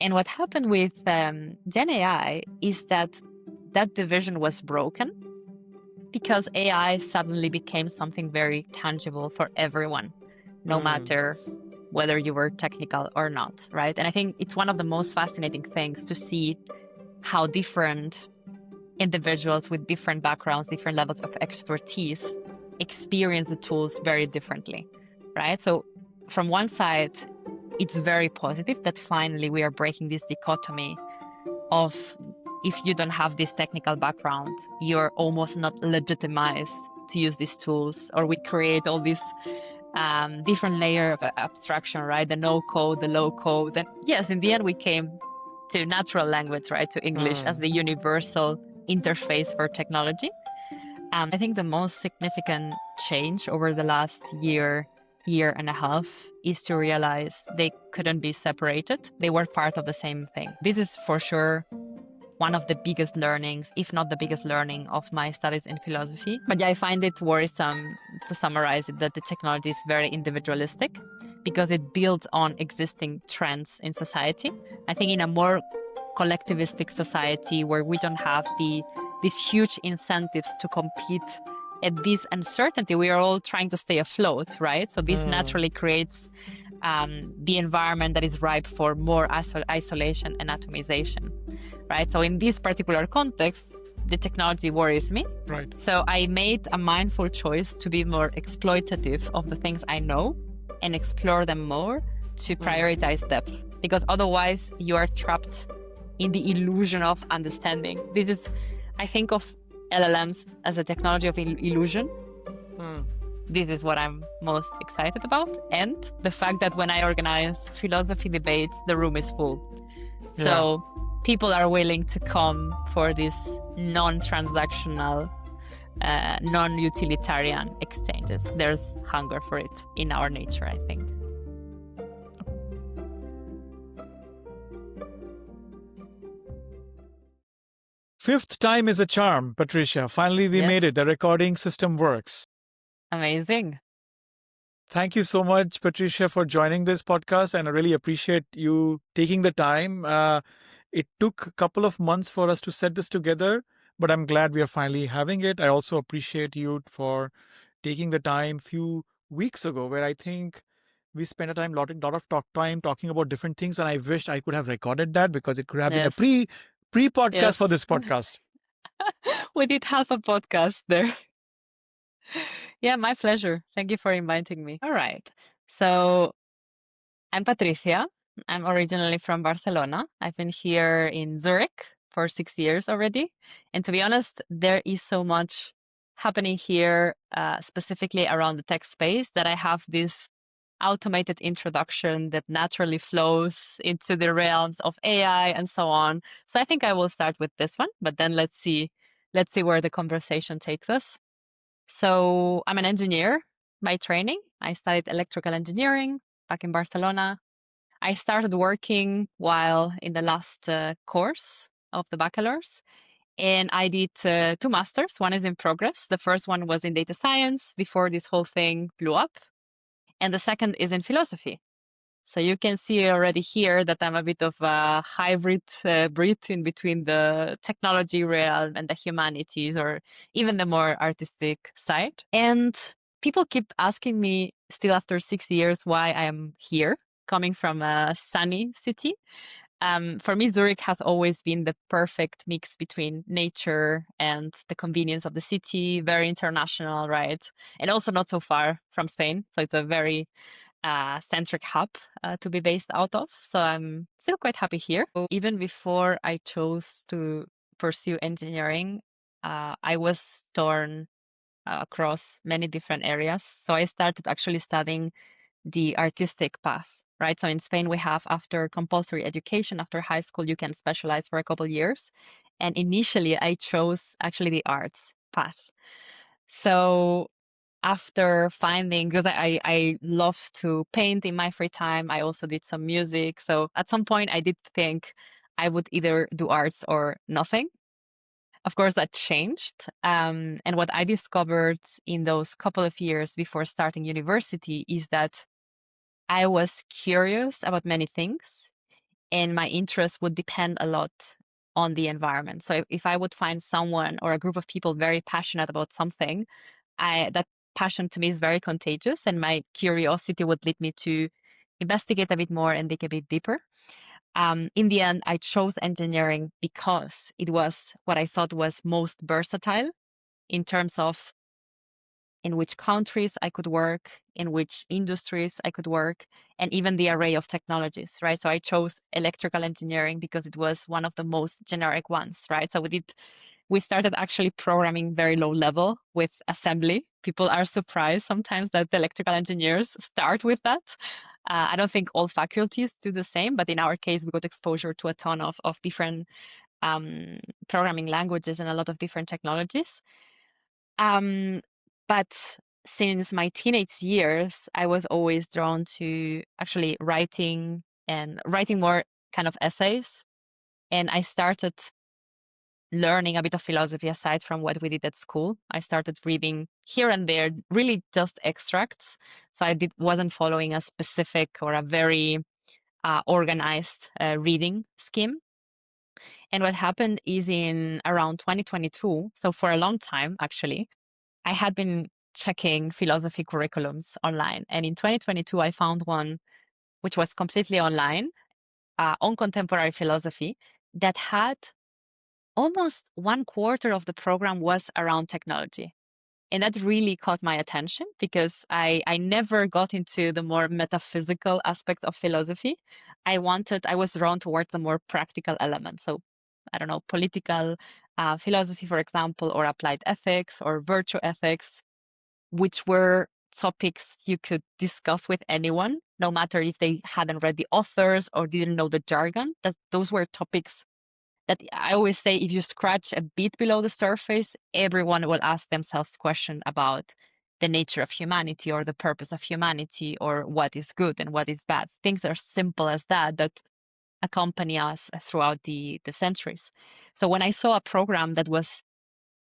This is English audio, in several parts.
And what happened with Gen AI is that division was broken because AI suddenly became something very tangible for everyone, no matter whether you were technical or not, right? And I think it's one of the most fascinating things to see how different individuals with different backgrounds, different levels of expertise experience the tools very differently, right? So from one side, it's very positive that finally we are breaking this dichotomy of if you don't have this technical background, you're almost not legitimized to use these tools, or we create all these different layer of abstraction, right? The no code, the low code. And yes, in the end, we came to natural language, right? To English as the universal interface for technology. I think the most significant change over the last year and a half is to realize they couldn't be separated. They were part of the same thing. This is for sure one of the biggest learnings, if not the biggest learning of my studies in philosophy. But yeah, I find it worrisome, to summarize it, that the technology is very individualistic because it builds on existing trends in society. I think in a more collectivistic society where we don't have these huge incentives to compete at this uncertainty, we are all trying to stay afloat, right? So this naturally creates the environment that is ripe for more isolation and atomization, right? So in this particular context, the technology worries me. Right. So I made a mindful choice to be more exploitative of the things I know and explore them more to prioritize depth, because otherwise you are trapped in the illusion of understanding. This is, I think of LLMs as a technology of illusion. This is what I'm most excited about. And the fact that when I organize philosophy debates, the room is full. So people are willing to come for these non-transactional, non-utilitarian exchanges. There's hunger for it in our nature, I think. Fifth time is a charm, Patricia. Finally, we made it. The recording system works. Amazing. Thank you so much, Patricia, for joining this podcast. And I really appreciate you taking the time. It took a couple of months for us to set this together, but I'm glad we are finally having it. I also appreciate you for taking the time a few weeks ago, where I think we spent a lot of time talking about different things. And I wished I could have recorded that because it could have been a pre-podcast for this podcast. We did half a podcast there. Yeah, my pleasure. Thank you for inviting me. All right. So I'm Patricia. I'm originally from Barcelona. I've been here in Zurich for 6 years already. And to be honest, there is so much happening here, specifically around the tech space, that I have this automated introduction that naturally flows into the realms of AI and so on. So I think I will start with this one, but then let's see where the conversation takes us. So I'm an engineer by training. I studied electrical engineering back in Barcelona. I started working while in the last course of the bachelor's, and I did 2 masters. One is in progress. The first one was in data science before this whole thing blew up, and the second is in philosophy. So you can see already here that I'm a bit of a hybrid breed in between the technology realm and the humanities, or even the more artistic side. And people keep asking me still after 6 years why I am here, coming from a sunny city. For me, Zurich has always been the perfect mix between nature and the convenience of the city, very international, right? And also not so far from Spain. So it's a very centric hub to be based out of. So I'm still quite happy here. So even before I chose to pursue engineering, I was torn across many different areas. So I started actually studying the artistic path, right? So in Spain, we have, after compulsory education, after high school, you can specialize for a couple of years. And initially, I chose actually the arts path. So after finding, because I love to paint in my free time, I also did some music. So at some point, I did think I would either do arts or nothing. Of course, that changed. And what I discovered in those couple of years before starting university is that I was curious about many things, and my interest would depend a lot on the environment. So if I would find someone or a group of people very passionate about something, that passion to me is very contagious, and my curiosity would lead me to investigate a bit more and dig a bit deeper. In the end, I chose engineering because it was what I thought was most versatile in terms of in which countries I could work, in which industries I could work, and even the array of technologies, right? So I chose electrical engineering because it was one of the most generic ones, right? So we started actually programming very low level with assembly. People are surprised sometimes that the electrical engineers start with that. I don't think all faculties do the same, but in our case, we got exposure to a ton of different programming languages and a lot of different technologies. But since my teenage years, I was always drawn to actually writing and writing more kind of essays. And I started learning a bit of philosophy aside from what we did at school. I started reading here and there, really just extracts. So wasn't following a specific or a very organized reading scheme. And what happened is in around 2022, so for a long time actually, I had been checking philosophy curriculums online. And in 2022, I found one which was completely online on contemporary philosophy that had almost one quarter of the program was around technology. And that really caught my attention because I never got into the more metaphysical aspect of philosophy. I was drawn towards the more practical elements. So, I don't know, political philosophy, for example, or applied ethics or virtue ethics, which were topics you could discuss with anyone, no matter if they hadn't read the authors or didn't know the jargon. Those were topics that I always say if you scratch a bit below the surface, everyone will ask themselves questions about the nature of humanity or the purpose of humanity or what is good and what is bad. Things are simple as that accompany us throughout the centuries. So when I saw a program that was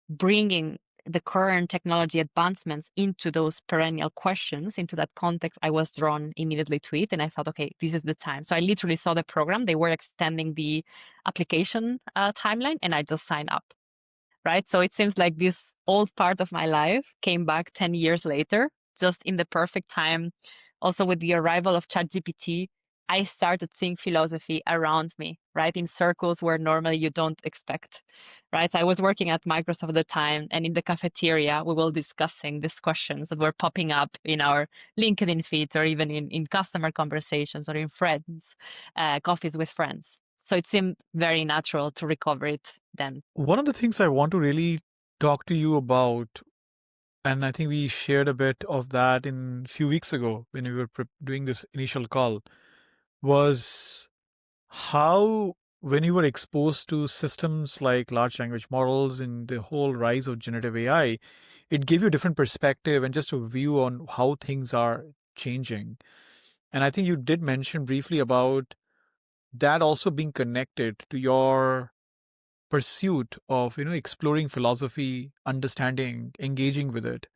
bringing the current technology advancements into those perennial questions, into that context, I was drawn immediately to it. And I thought, okay, this is the time. So I literally saw the program. They were extending the application timeline, and I just signed up, right? So it seems like this old part of my life came back 10 years later, just in the perfect time. Also, with the arrival of ChatGPT, I started seeing philosophy around me, right? In circles where normally you don't expect, right? So I was working at Microsoft at the time, and in the cafeteria, we were discussing these questions that were popping up in our LinkedIn feeds or even in customer conversations or in friends, coffees with friends. So it seemed very natural to recover it then. One of the things I want to really talk to you about, and I think we shared a bit of that in a few weeks ago when we were doing this initial call, was how, when you were exposed to systems like large language models and the whole rise of generative AI, it gave you a different perspective and just a view on how things are changing. And I think you did mention briefly about that also being connected to your pursuit of exploring philosophy, understanding, engaging with it.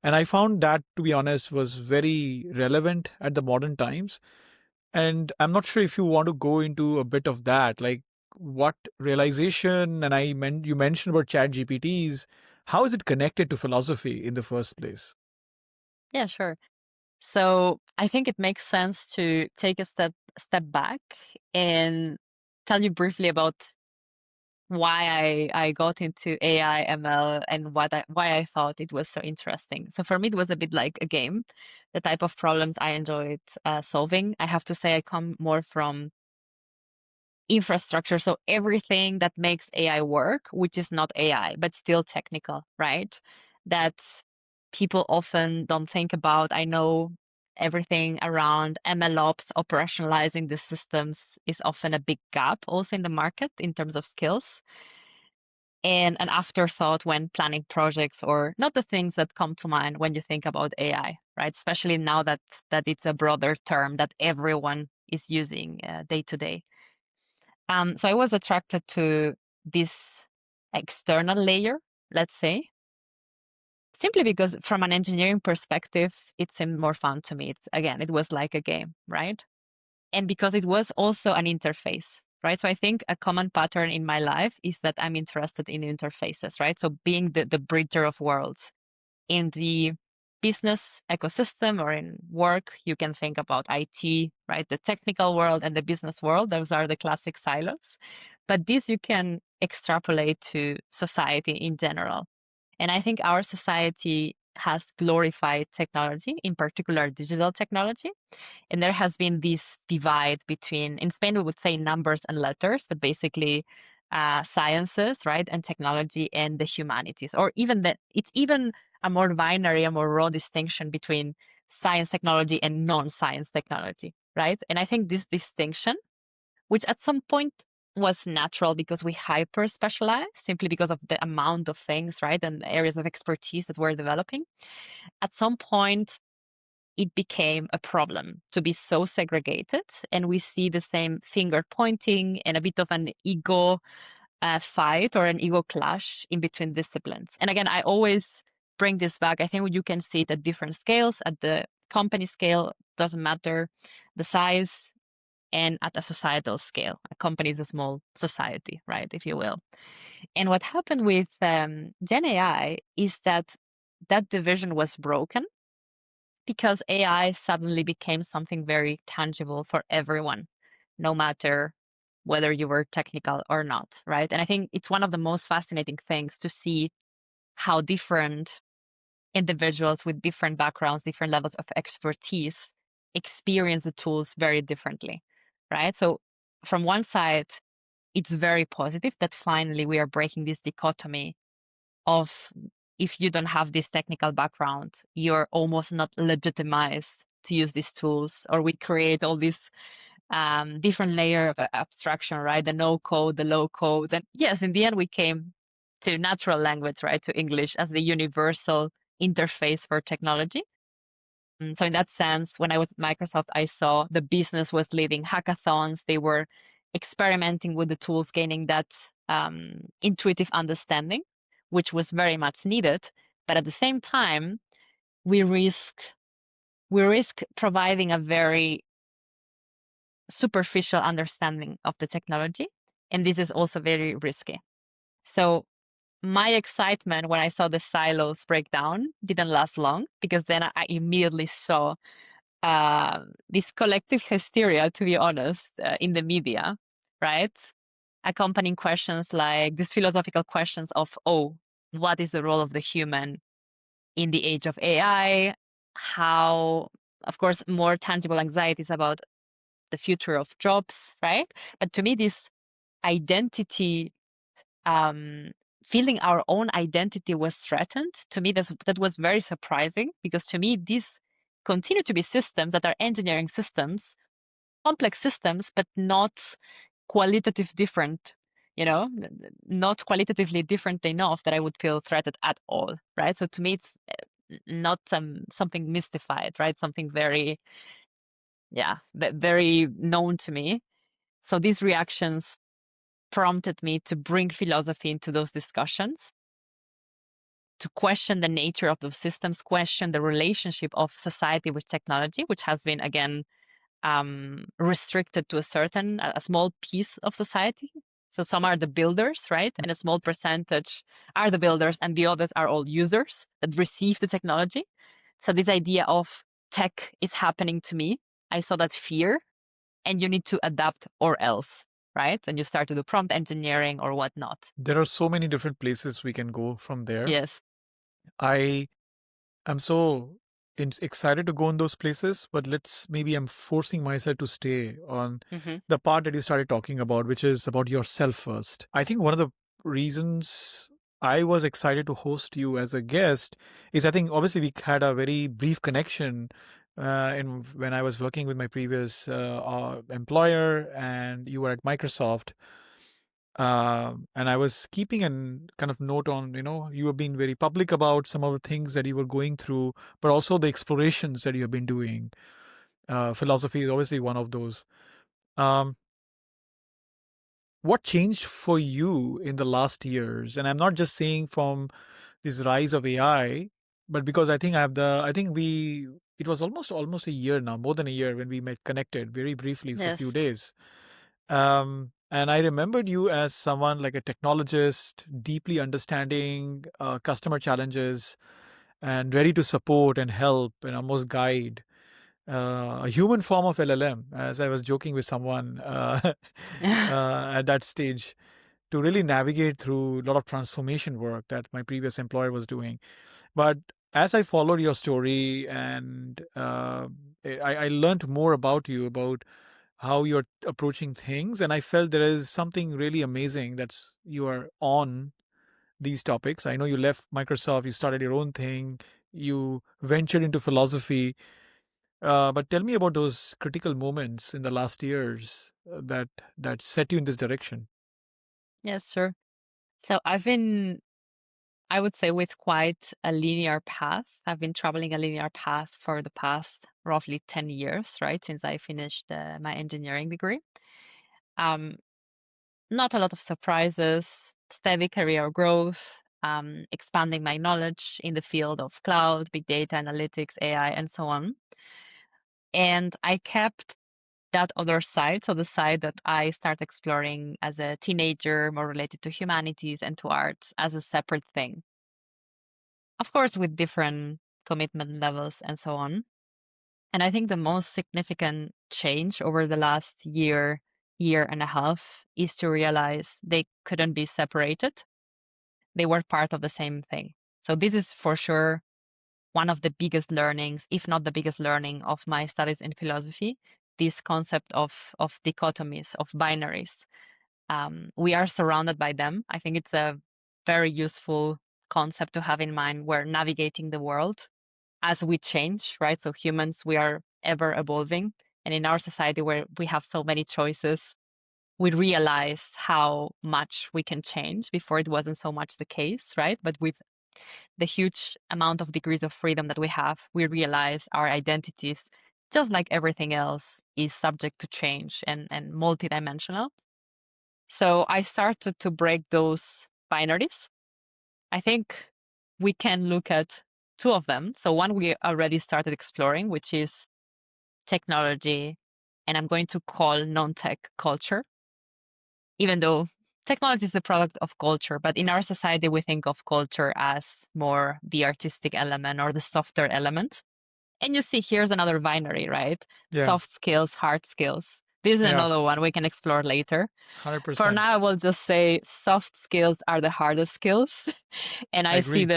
And I found that, to be honest, was very relevant at the modern times. And I'm not sure if you want to go into a bit of that, like what realization, and you mentioned about chat GPTs, how is it connected to philosophy in the first place? Yeah, sure. So I think it makes sense to take a step back and tell you briefly about why I got into AI ML and why I thought it was so interesting. So for me, it was a bit like a game, the type of problems I enjoyed solving. I have to say I come more from infrastructure, so everything that makes AI work, which is not AI, but still technical, right? That people often don't think about. I know everything around MLOps, operationalizing the systems is often a big gap also in the market in terms of skills and an afterthought when planning projects or not the things that come to mind when you think about AI, right? Especially now that it's a broader term that everyone is using day to day. So I was attracted to this external layer, let's say, simply because from an engineering perspective, it seemed more fun to me. It was like a game, right? and because it was also an interface, right? So I think a common pattern in my life is that I'm interested in interfaces, right? So being the bridger of worlds in the business ecosystem or in work, you can think about IT, right? The technical world and the business world, those are the classic silos. But this you can extrapolate to society in general. And I think our society has glorified technology, in particular digital technology. And there has been this divide between, in Spain, we would say numbers and letters, but basically sciences, right, and technology and the humanities, or even that it's even a more binary, a more raw distinction between science technology and non-science technology, right? And I think this distinction, which at some point was natural because we hyper specialize simply because of the amount of things, right, and areas of expertise that we're developing, at some point it became a problem to be so segregated. And we see the same finger pointing and a bit of an ego fight or an ego clash in between disciplines. And again, I always bring this back. I think you can see it at different scales. At the company scale, doesn't matter the size, and at a societal scale. A company is a small society, right, if you will. And what happened with Gen AI is that that division was broken because AI suddenly became something very tangible for everyone, no matter whether you were technical or not, right? And I think it's one of the most fascinating things to see how different individuals with different backgrounds, different levels of expertise experience the tools very differently, right? So from one side, it's very positive that finally we are breaking this dichotomy of if you don't have this technical background, you're almost not legitimized to use these tools, or we create all these different layer of abstraction, right? The no code, the low code. And yes, in the end, we came to natural language, right? To English as the universal interface for technology. So in that sense, when I was at Microsoft, I saw the business was leading hackathons. They were experimenting with the tools, gaining that intuitive understanding, which was very much needed. But at the same time, we risk providing a very superficial understanding of the technology, and this is also very risky. So my excitement when I saw the silos break down didn't last long, because then I immediately saw this collective hysteria, to be honest, in the media, right? Accompanying questions like these philosophical questions of, oh, what is the role of the human in the age of AI? How, of course, more tangible anxieties about the future of jobs, right? But to me, this identity, feeling our own identity was threatened, to me, that was very surprising, because to me, these continue to be systems that are engineering systems, complex systems, but not qualitative different, not qualitatively different enough that I would feel threatened at all, right? So to me, it's not something mystified, right? Something very, yeah, very known to me. So these reactions prompted me to bring philosophy into those discussions, to question the nature of those systems, question the relationship of society with technology, which has been, again, restricted to a small piece of society. So some are the builders, right? And a small percentage are the builders, and the others are all users that receive the technology. So this idea of tech is happening to me, I saw that fear, and you need to adapt or else, right? And you start to do prompt engineering or whatnot. There are so many different places we can go from there. Yes. I'm so excited to go in those places, but maybe I'm forcing myself to stay on the part that you started talking about, which is about yourself first. I think one of the reasons I was excited to host you as a guest is, I think obviously we had a very brief connection when I was working with my previous employer, and you were at Microsoft. And I was keeping a kind of note on, you have been very public about some of the things that you were going through, but also the explorations that you have been doing. Philosophy is obviously one of those. What changed for you in the last years? And I'm not just saying from this rise of AI, but because I think we it was almost a year now, more than a year, when we met connected very briefly for a few Yes. days. And I remembered you as someone like a technologist, deeply understanding customer challenges and ready to support and help and almost guide. A human form of LLM, as I was joking with someone at that stage, to really navigate through a lot of transformation work that my previous employer was doing. But as I followed your story and I learned more about you, about how you're approaching things, and I felt there is something really amazing that's you are on these topics. I know you left Microsoft, you started your own thing, you ventured into philosophy. But tell me about those critical moments in the last years that set you in this direction. Yes, sure. So I've been, I would say, with quite a linear path. I've been traveling a linear path for the past roughly 10 years, right? Since I finished my engineering degree. Um, Not a lot of surprises, steady career growth, expanding my knowledge in the field of cloud, big data analytics, AI, and so on. And I kept that other side, so the side that I started exploring as a teenager, more related to humanities and to arts, as a separate thing. Of course, with different commitment levels and so on. And I think the most significant change over the last year, year and a half, is to realize they couldn't be separated. They were part of the same thing. So this is for sure one of the biggest learnings, if not the biggest learning of my studies in philosophy, this concept of dichotomies, of binaries. We are surrounded by them. I think it's a very useful concept to have in mind. We're navigating the world as we change, right? So humans, we are ever evolving. And in our society where we have so many choices, we realize how much we can change. Before it wasn't so much the case, right? But with the huge amount of degrees of freedom that we have, we realize our identities, just like everything else, is subject to change and multidimensional. So I started to break those binaries. I think we can look at two of them. So one we already started exploring, which is technology, and I'm going to call non-tech culture, even though technology is the product of culture, but in our society, we think of culture as more the artistic element or the softer element. And you see, here's another binary, right? Yeah, Soft skills, hard skills. This is yeah, another one we can explore later. For 100%. now, I will just say soft skills are the hardest skills. And I I see agree.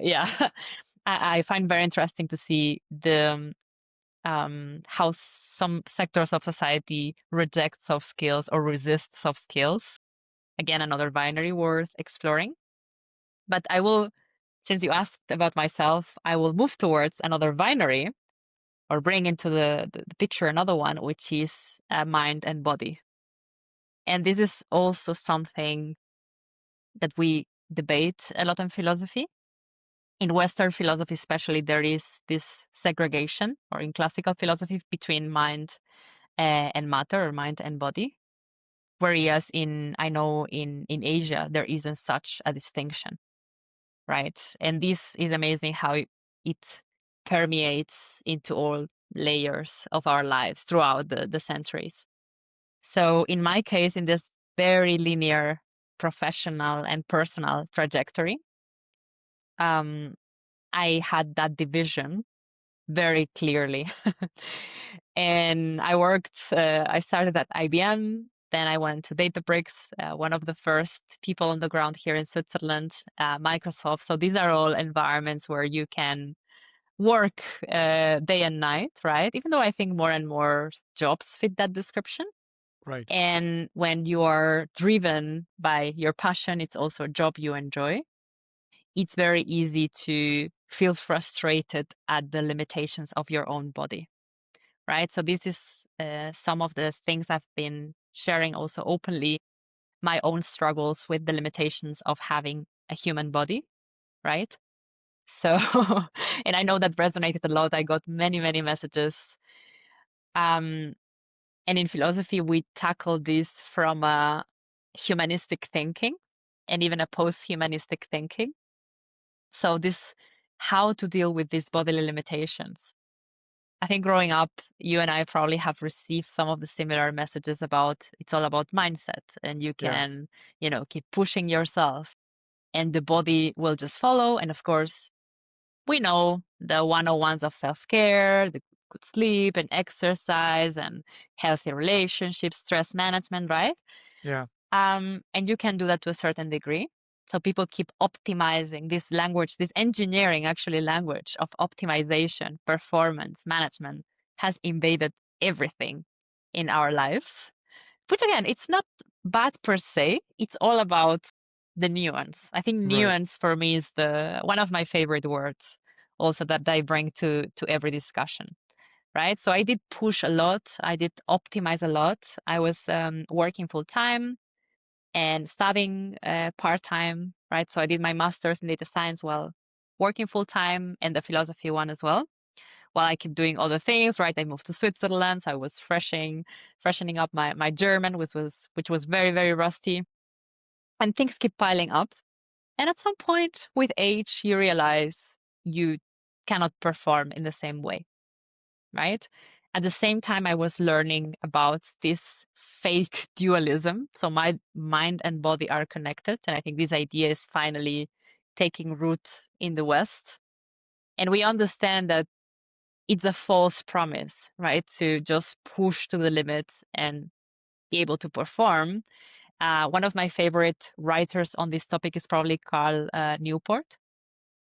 yeah, I find very interesting to see how some sectors of society reject soft skills or resist soft skills. Again, another binary worth exploring. But I will, since you asked about myself, I will move towards another binary or bring into the picture another one, which is mind and body. And this is also something that we debate a lot in philosophy. In Western philosophy, especially, there is this segregation, or in classical philosophy, between mind and matter, or mind and body. Whereas I know in Asia, there isn't such a distinction, right? And this is amazing how it permeates into all layers of our lives throughout the centuries. So in my case, in this very linear professional and personal trajectory, um, I had that division very clearly. And I started at IBM, then I went to DataBricks, one of the first people on the ground here in Switzerland, Microsoft. So these are all environments where you can work day and night, right? Even though I think more and more jobs fit that description. Right. And when you are driven by your passion, it's also a job you enjoy. It's very easy to feel frustrated at the limitations of your own body, right? So this is some of the things I've been sharing also openly, my own struggles with the limitations of having a human body, right? So, and I know that resonated a lot. I got many, many messages. Um, and in philosophy, we tackle this from a humanistic thinking and even a post-humanistic thinking. So this, how to deal with these bodily limitations. I think growing up, you and I probably have received some of the similar messages about it's all about mindset and you Yeah. can, keep pushing yourself and the body will just follow. And of course, we know the 101s of self-care, the good sleep and exercise and healthy relationships, stress management, right? Yeah. And you can do that to a certain degree. So people keep optimizing this language, this engineering actually language of optimization, performance, management has invaded everything in our lives. Which again, it's not bad per se. It's all about the nuance. I think Right. nuance for me is the one of my favorite words also that I bring to every discussion. Right. So I did push a lot. I did optimize a lot. I was working full time and studying part time, right? So I did my master's in data science while working full time and the philosophy one as well. While I keep doing other things, right? I moved to Switzerland, so I was freshening up my German, which was very, very rusty. And things keep piling up. And at some point with age, you realize you cannot perform in the same way, right? At the same time, I was learning about this fake dualism. So my mind and body are connected. And I think this idea is finally taking root in the West. And we understand that it's a false promise, right? To just push to the limits and be able to perform. One of my favorite writers on this topic is probably Carl Newport.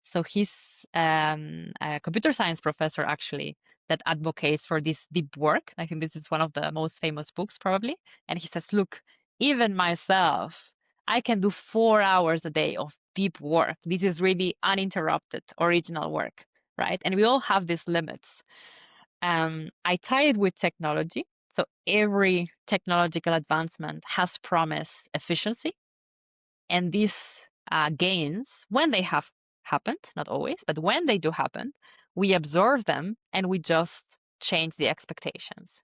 So he's a computer science professor, actually, that advocates for this deep work. I think this is one of the most famous books, probably. And he says, look, even myself, I can do 4 hours a day of deep work. This is really uninterrupted, original work, right? And we all have these limits. I tie it with technology. So every technological advancement has promised efficiency and these gains, when they have happened, not always, but when they do happen, we observe them and we just change the expectations,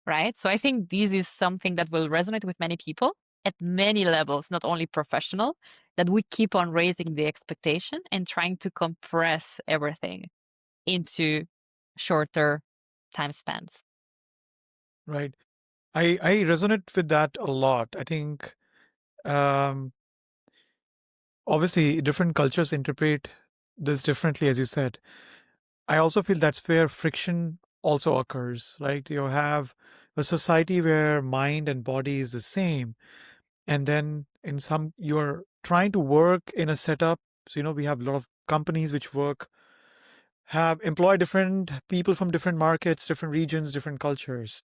right? So I think this is something that will resonate with many people at many levels, not only professional, that we keep on raising the expectation and trying to compress everything into shorter time spans. Right. I resonate with that a lot. I think um, obviously different cultures interpret this differently, as you said. I also feel that's where friction also occurs, right? You have a society where mind and body is the same, and then in some you're trying to work in a setup. So we have a lot of companies which have employ different people from different markets, different regions, different cultures.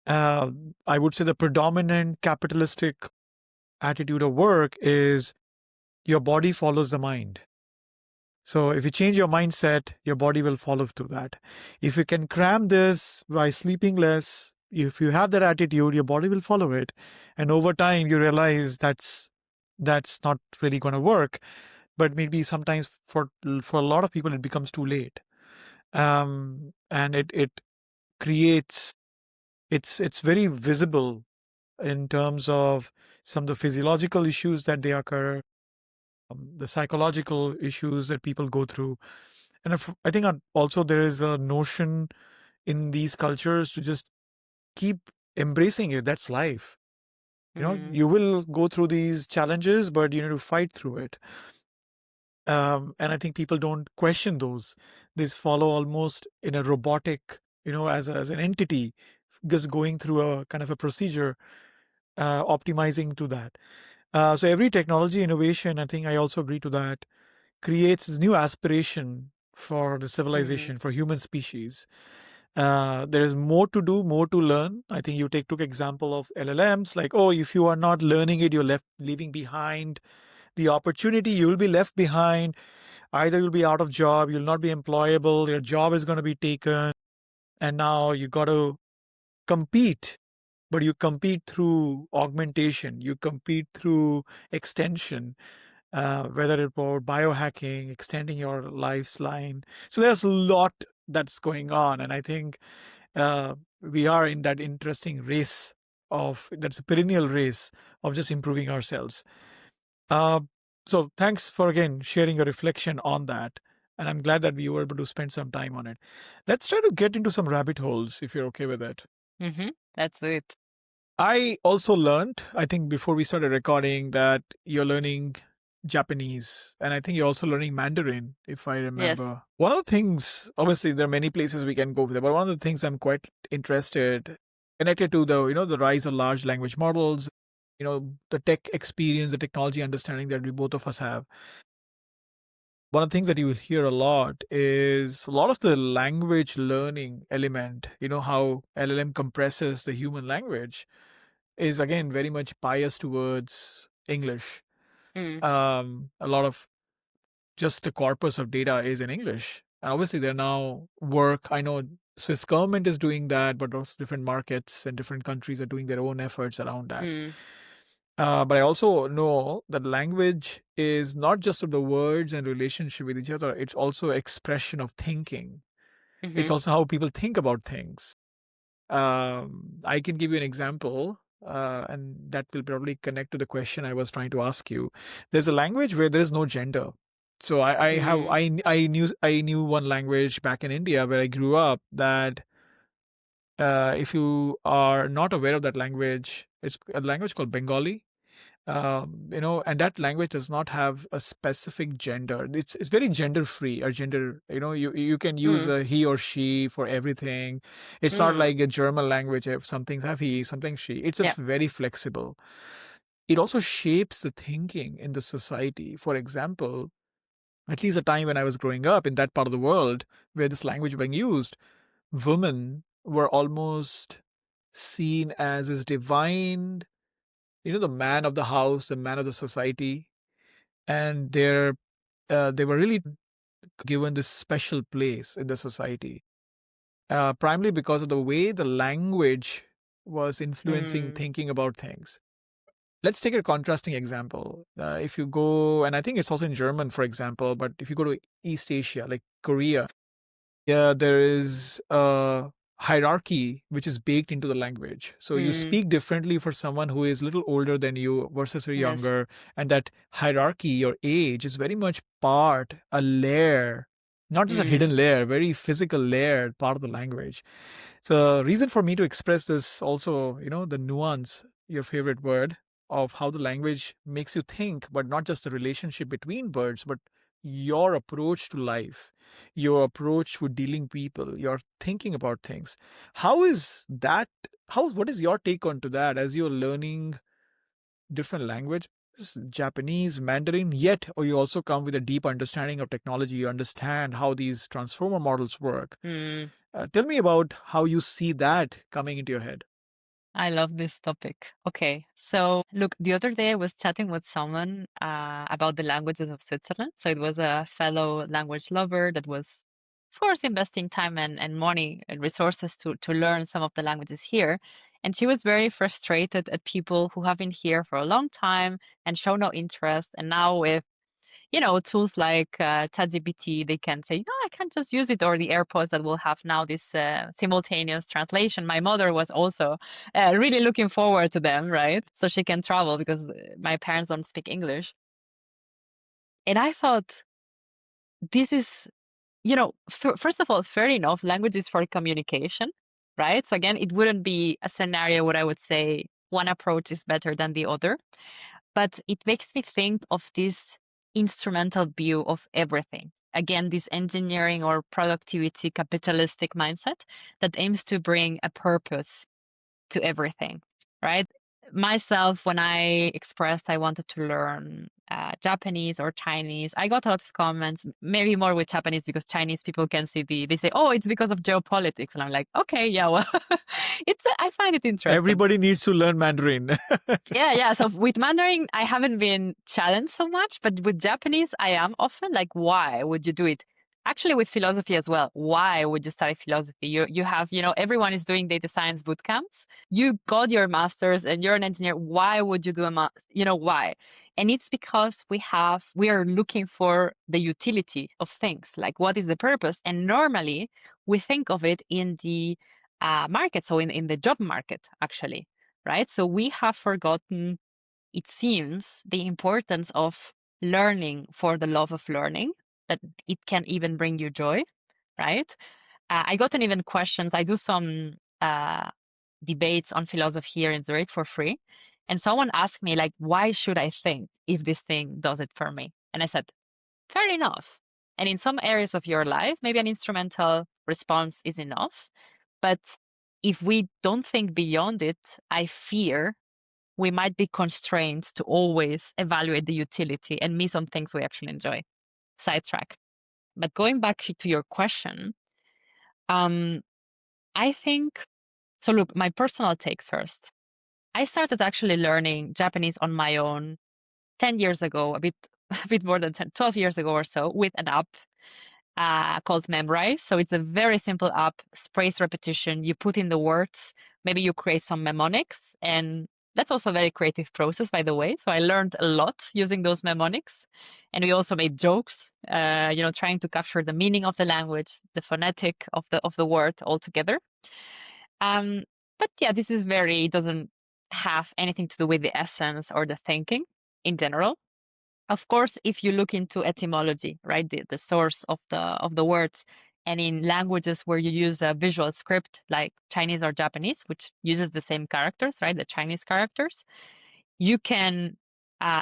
Uh, I would say the predominant capitalistic attitude of work is your body follows the mind. So if you change your mindset, your body will follow to that. If you can cram this by sleeping less, if you have that attitude, your body will follow it. And over time, you realize that's not really going to work. But maybe sometimes for a lot of people, it becomes too late, and it creates it's very visible in terms of some of the physiological issues that they occur, the psychological issues that people go through. And I think also there is a notion in these cultures to just keep embracing it. That's life. Mm, You will go through these challenges, but you need to fight through it. And I think people don't question those. They follow almost in a robotic, as an entity, just going through a kind of a procedure, optimizing to that. So every technology innovation, I think I also agree to that, creates this new aspiration for the mm, civilization, for human species. There is more to do, more to learn. I think you took example of LLMs, like, oh, if you are not learning it, you're leaving behind the opportunity. You'll be left behind. Either you'll be out of job, you'll not be employable, your job is going to be taken, and now you got to compete. But you compete through augmentation, you compete through extension, whether it were biohacking, extending your lifeline. So there's a lot that's going on. And I think we are in that interesting race that's a perennial race of just improving ourselves. Uh, so thanks for again sharing your reflection on that. And I'm glad that we were able to spend some time on it. Let's try to get into some rabbit holes if you're okay with it. Let's do it. I also learned, I think before we started recording, that you're learning Japanese. And I think you're also learning Mandarin, if I Yes. remember. One of the things, obviously, there are many places we can go with it, but one of the things I'm quite interested, connected to the rise of large language models, the tech experience, the technology understanding that we both of us have. One of the things that you will hear a lot is a lot of the language learning element, how LLM compresses the human language, is again very much biased towards English. Mm, A lot of just the corpus of data is in English. And obviously, there are now work. I know Swiss government is doing that, but also different markets and different countries are doing their own efforts around that. mm, But I also know that language is not just of the words and relationship with each other. It's also expression of thinking. It's mhm, also how people think about things. I can give you an example, and that will probably connect to the question I was trying to ask you. There's a language where there is no gender. So I have mm, I knew one language back in India where I grew up that if you are not aware of that language, it's a language called Bengali. And that language does not have a specific gender. It's very gender free or gender. You can use mm, a he or she for everything. It's not mm. like a German language. If something's have he, something she. It's Yeah. just very flexible. It also shapes the thinking in the society. For example, at least a time when I was growing up in that part of the world where this language being used, women were almost seen as divine, the man of the house, the man of the society, and they were really given this special place in the society, primarily because of the way the language was influencing Mm, thinking about things. Let's take a contrasting example. If you go, and I think it's also in German, for example, but if you go to East Asia, like Korea, yeah, there is a hierarchy which is baked into the language. So you mm. speak differently for someone who is a little older than you versus very Yes. younger. And that hierarchy, your age, is very much part, a layer, not just a hidden Mm, layer, very physical layer, part of the language. The reason for me to express this also, the nuance, your favorite word, of how the language makes you think, but not just the relationship between birds, but your approach to life, your approach to dealing people, your thinking about things. How is that? What is your take onto that as you're learning different languages, Japanese, Mandarin, yet or you also come with a deep understanding of technology, you understand how these transformer models work. mm. Tell me about how you see that coming into your head. I love this topic. Okay, so look, the other day I was chatting with someone about the languages of Switzerland. So it was a fellow language lover that was, of course, investing time and money and resources to learn some of the languages here. And she was very frustrated at people who have been here for a long time and show no interest. And now with tools like ChatGPT, they can say, no, I can't just use it, or the AirPods that will have now this simultaneous translation. My mother was also really looking forward to them, right? So she can travel because my parents don't speak English. And I thought, this is, first of all, fair enough, language is for communication, right? So again, it wouldn't be a scenario where I would say one approach is better than the other. But it makes me think of this instrumental view of everything. Again, this engineering or productivity capitalistic mindset that aims to bring a purpose to everything, right? Myself, when I expressed I wanted to learn Japanese or Chinese, I got a lot of comments, maybe more with Japanese because Chinese people can see they say, oh, it's because of geopolitics. And I'm like, okay, yeah, well, I find it interesting. Everybody needs to learn Mandarin. Yeah, yeah. So with Mandarin, I haven't been challenged so much, but with Japanese, I am often like, why would you do it? Actually, with philosophy as well. Why would you study philosophy? You have, everyone is doing data science boot camps. You got your master's and you're an engineer. Why would you do why? And it's because we are looking for the utility of things, like what is the purpose? And normally we think of it in the market, so in the job market, actually, right? So we have forgotten, it seems, the importance of learning for the love of learning. that it can even bring you joy, right? I gotten even questions. I do some debates on philosophy here in Zurich for free. And someone asked me, like, why should I think if this thing does it for me? And I said, fair enough. And in some areas of your life, maybe an instrumental response is enough. But if we don't think beyond it, I fear we might be constrained to always evaluate the utility and miss on things we actually enjoy. Sidetrack. But going back to your question, um, I think so. Look, my personal take first. I started actually learning Japanese on my own 10 years ago, a bit more than 10, 12 years ago or so, with an app called Memrise. So it's a very simple app, spaced repetition. You put in the words, maybe you create some mnemonics, and that's also a very creative process, by the way. So I learned a lot using those mnemonics, and we also made jokes, trying to capture the meaning of the language, the phonetic of the word altogether. Um, but yeah, this is it doesn't have anything to do with the essence or the thinking in general. Of course, if you look into etymology, right, the source of the words, and in languages where you use a visual script like Chinese or Japanese, which uses the same characters, right, the Chinese characters, you can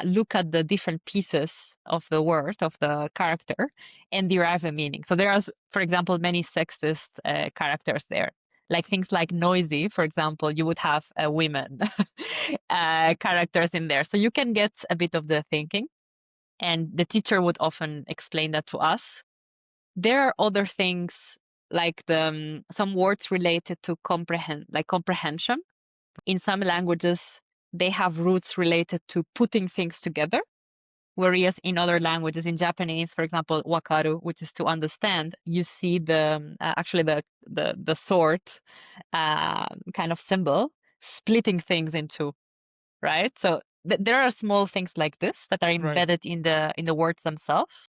look at the different pieces of the word, of the character, and derive a meaning. So there are, for example, many sexist characters there. Like things like noisy, for example, you would have women characters in there. So you can get a bit of the thinking, and the teacher would often explain that to us. There are other things like some words related to comprehension. In some languages, they have roots related to putting things together, whereas in other languages, in Japanese, for example, wakaru, which is to understand, you see actually the sword kind of symbol splitting things in two, right? So there are small things like this that are Right. embedded in the words themselves.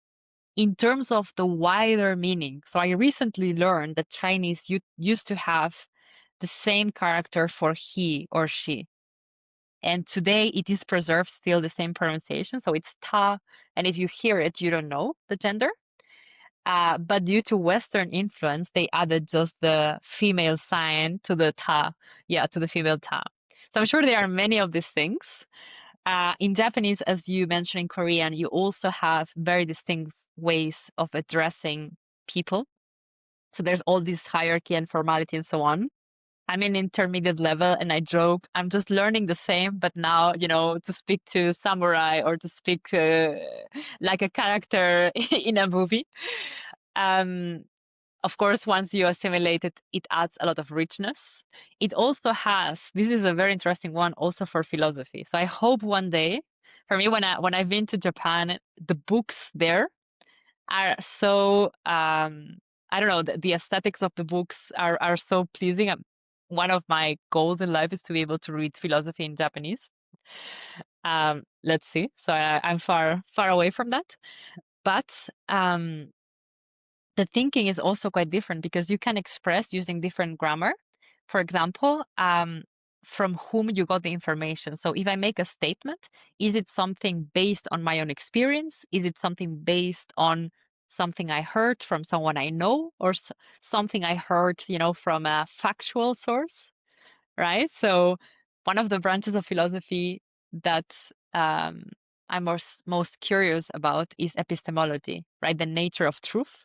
In terms of the wider meaning, so I recently learned that Chinese used to have the same character for he or she. And today it is preserved still the same pronunciation. So it's ta. And if you hear it, you don't know the gender. But due to Western influence, they added just the female sign to the ta. Yeah, to the female ta. So I'm sure there are many of these things. In Japanese, as you mentioned in Korean, you also have very distinct ways of addressing people. So there's all this hierarchy and formality and so on. I'm in intermediate level and I joke, I'm just learning the same, but now, to speak to samurai or to speak like a character in a movie. Um, of course, once you assimilate it, it adds a lot of richness. It also this is a very interesting one also for philosophy. So I hope one day, for me, when I've been to Japan, the books there are so I don't know, the aesthetics of the books are so pleasing. One of my goals in life is to be able to read philosophy in Japanese. Let's see. So I'm far away from that, but the thinking is also quite different because you can express using different grammar. For example, from whom you got the information. So if I make a statement, is it something based on my own experience? Is it something based on something I heard from someone I know, or something I heard, from a factual source? Right? So one of the branches of philosophy that um, I'm most curious about is epistemology, right? The nature of truth.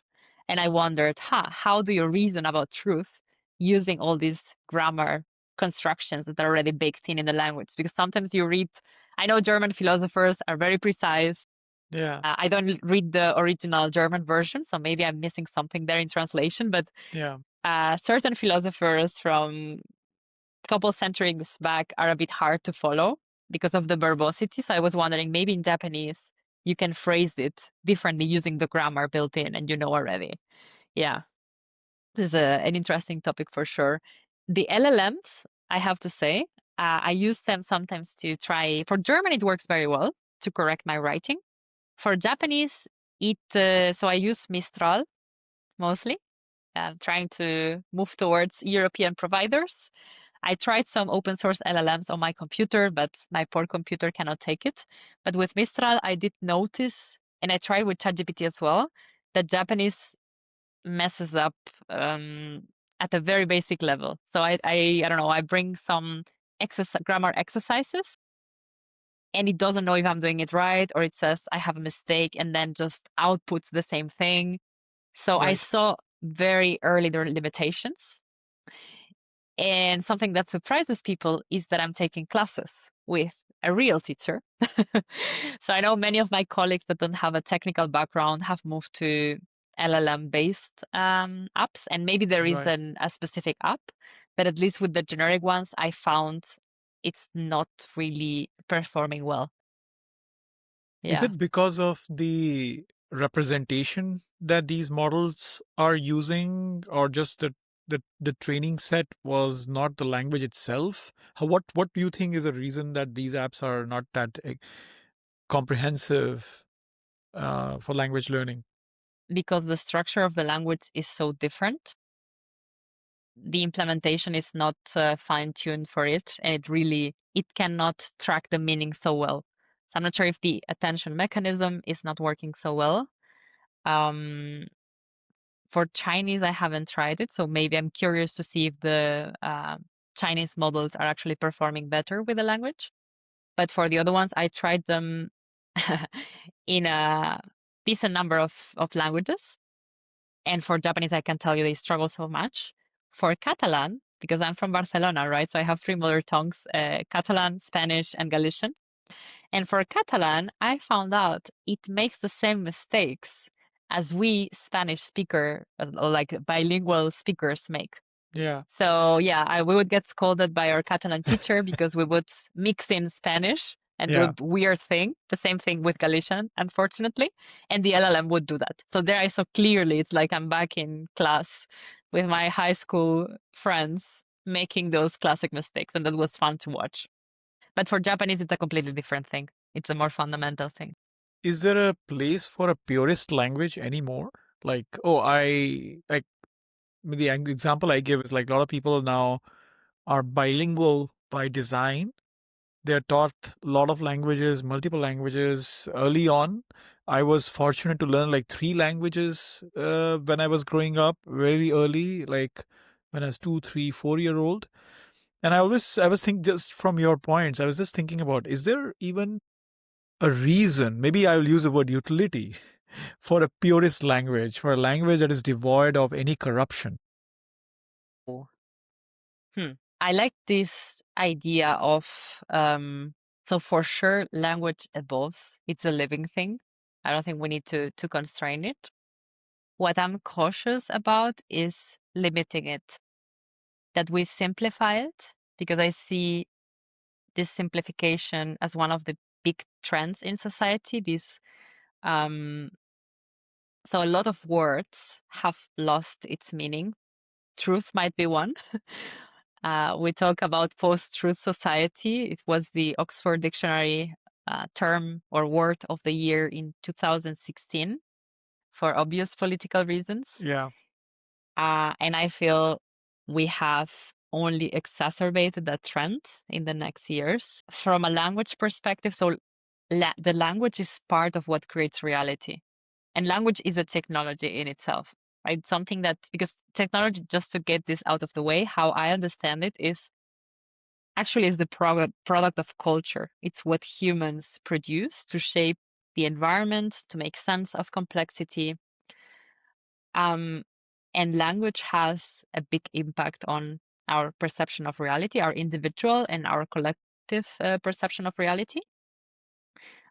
And I wondered, how do you reason about truth using all these grammar constructions that are already baked in the language? Because sometimes I know German philosophers are very precise. Yeah. I don't read the original German version, so maybe I'm missing something there in translation, but Yeah. certain philosophers from couple centuries back are a bit hard to follow because of the verbosity. So I was wondering, maybe in Japanese, you can phrase it differently using the grammar built in and you know already. Yeah, this is an interesting topic for sure. The LLMs, I have to say, I use them sometimes to try. For German, it works very well to correct my writing. For Japanese, so I use Mistral mostly, trying to move towards European providers. I tried some open source LLMs on my computer, but my poor computer cannot take it. But with Mistral, I did notice and I tried with ChatGPT as well, that Japanese messes up at a very basic level. So I don't know, I bring some grammar exercises and it doesn't know if I'm doing it right, or it says I have a mistake and then just outputs the same thing. So I Right. saw very early the limitations. And something that surprises people is that I'm taking classes with a real teacher. So I know many of my colleagues that don't have a technical background have moved to LLM-based apps, and maybe there is Right. a specific app, but at least with the generic ones, I found it's not really performing well. Is Yeah. it because of the representation that these models are using, or just the training set was not the language itself? What do you think is the reason that these apps are not that comprehensive for language learning? Because the structure of the language is so different, the implementation is not fine-tuned for it, and it cannot track the meaning so well. So I'm not sure if the attention mechanism is not working so well. Um, for Chinese, I haven't tried it, so maybe I'm curious to see if the Chinese models are actually performing better with the language. But for the other ones, I tried them in a decent number of languages. And for Japanese, I can tell you they struggle so much. For Catalan, because I'm from Barcelona, right? So I have three mother tongues, Catalan, Spanish, and Galician. And for Catalan, I found out it makes the same mistakes as we Spanish speaker, like bilingual speakers make. Yeah. So yeah, we would get scolded by our Catalan teacher because we would mix in Spanish and do a Yeah. weird thing. The same thing with Galician, unfortunately. And the LLM would do that. So there I saw clearly it's like I'm back in class with my high school friends making those classic mistakes. And that was fun to watch. But for Japanese, it's a completely different thing. It's a more fundamental thing. Is there a place for a purist language anymore? Like, oh, I like the example I give is like a lot of people now are bilingual by design. They're taught a lot of languages, multiple languages early on. I was fortunate to learn like three languages when I was growing up very early, like when I was 2, 3, 4 year old. And I was thinking just from your points, I was just thinking about, is there even a reason? Maybe I will use the word utility for a purist language, for a language that is devoid of any corruption. Oh. I like this idea of so for sure language evolves. It's a living thing. I don't think we need to constrain it. What I'm cautious about is limiting it, that we simplify it, because I see this simplification as one of the big trends in society. Um, so a lot of words have lost its meaning. Truth might be one. We talk about post-truth society. It was the Oxford Dictionary term or word of the year in 2016 for obvious political reasons. Yeah. And I feel we have only exacerbated that trend in the next years. From a language perspective, so the language is part of what creates reality. And language is a technology in itself, right? Something that, because technology, just to get this out of the way, how I understand it is actually is the product of culture. It's what humans produce to shape the environment, to make sense of complexity. Um, and language has a big impact on our perception of reality, our individual and our collective perception of reality.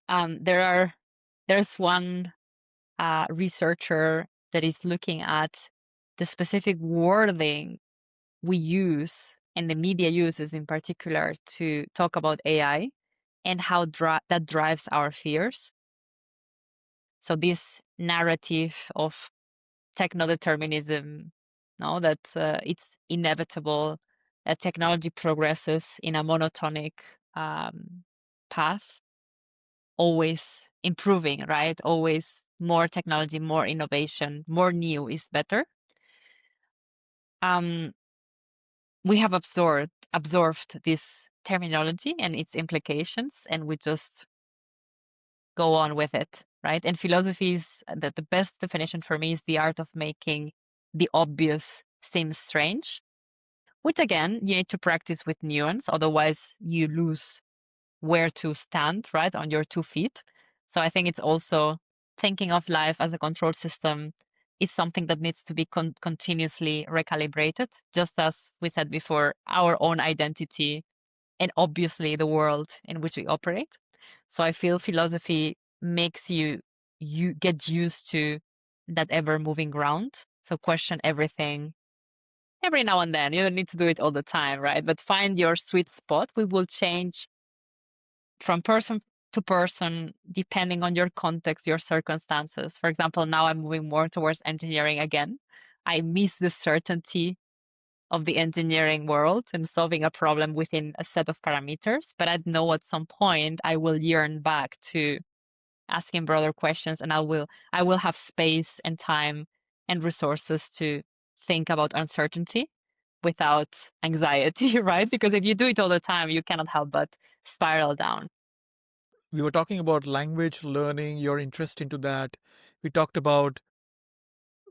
There's one researcher that is looking at the specific wording we use and the media uses in particular to talk about AI and how that drives our fears. So this narrative of techno-determinism, no, that it's inevitable, that technology progresses in a monotonic path, always improving, right? Always more technology, more innovation, more new is better. Um, we have absorbed this terminology and its implications, and we just go on with it. right? And philosophy is that the best definition for me is the art of making the obvious seem strange, which again, you need to practice with nuance, otherwise you lose where to stand, right, on your 2 feet. So I think it's also thinking of life as a control system is something that needs to be continuously recalibrated, just as we said before, our own identity and obviously the world in which we operate. So I feel philosophy makes you get used to that ever moving ground. So question everything every now and then. You don't need to do it all the time, right? But find your sweet spot. We will change from person to person depending on your context, your circumstances. For example, now I'm moving more towards engineering again. I miss the certainty of the engineering world and solving a problem within a set of parameters, but I know at some point I will yearn back to asking broader questions, and I will have space and time and resources to think about uncertainty without anxiety, right? Because if you do it all the time, you cannot help but spiral down. We were talking about language learning, your interest into that. We talked about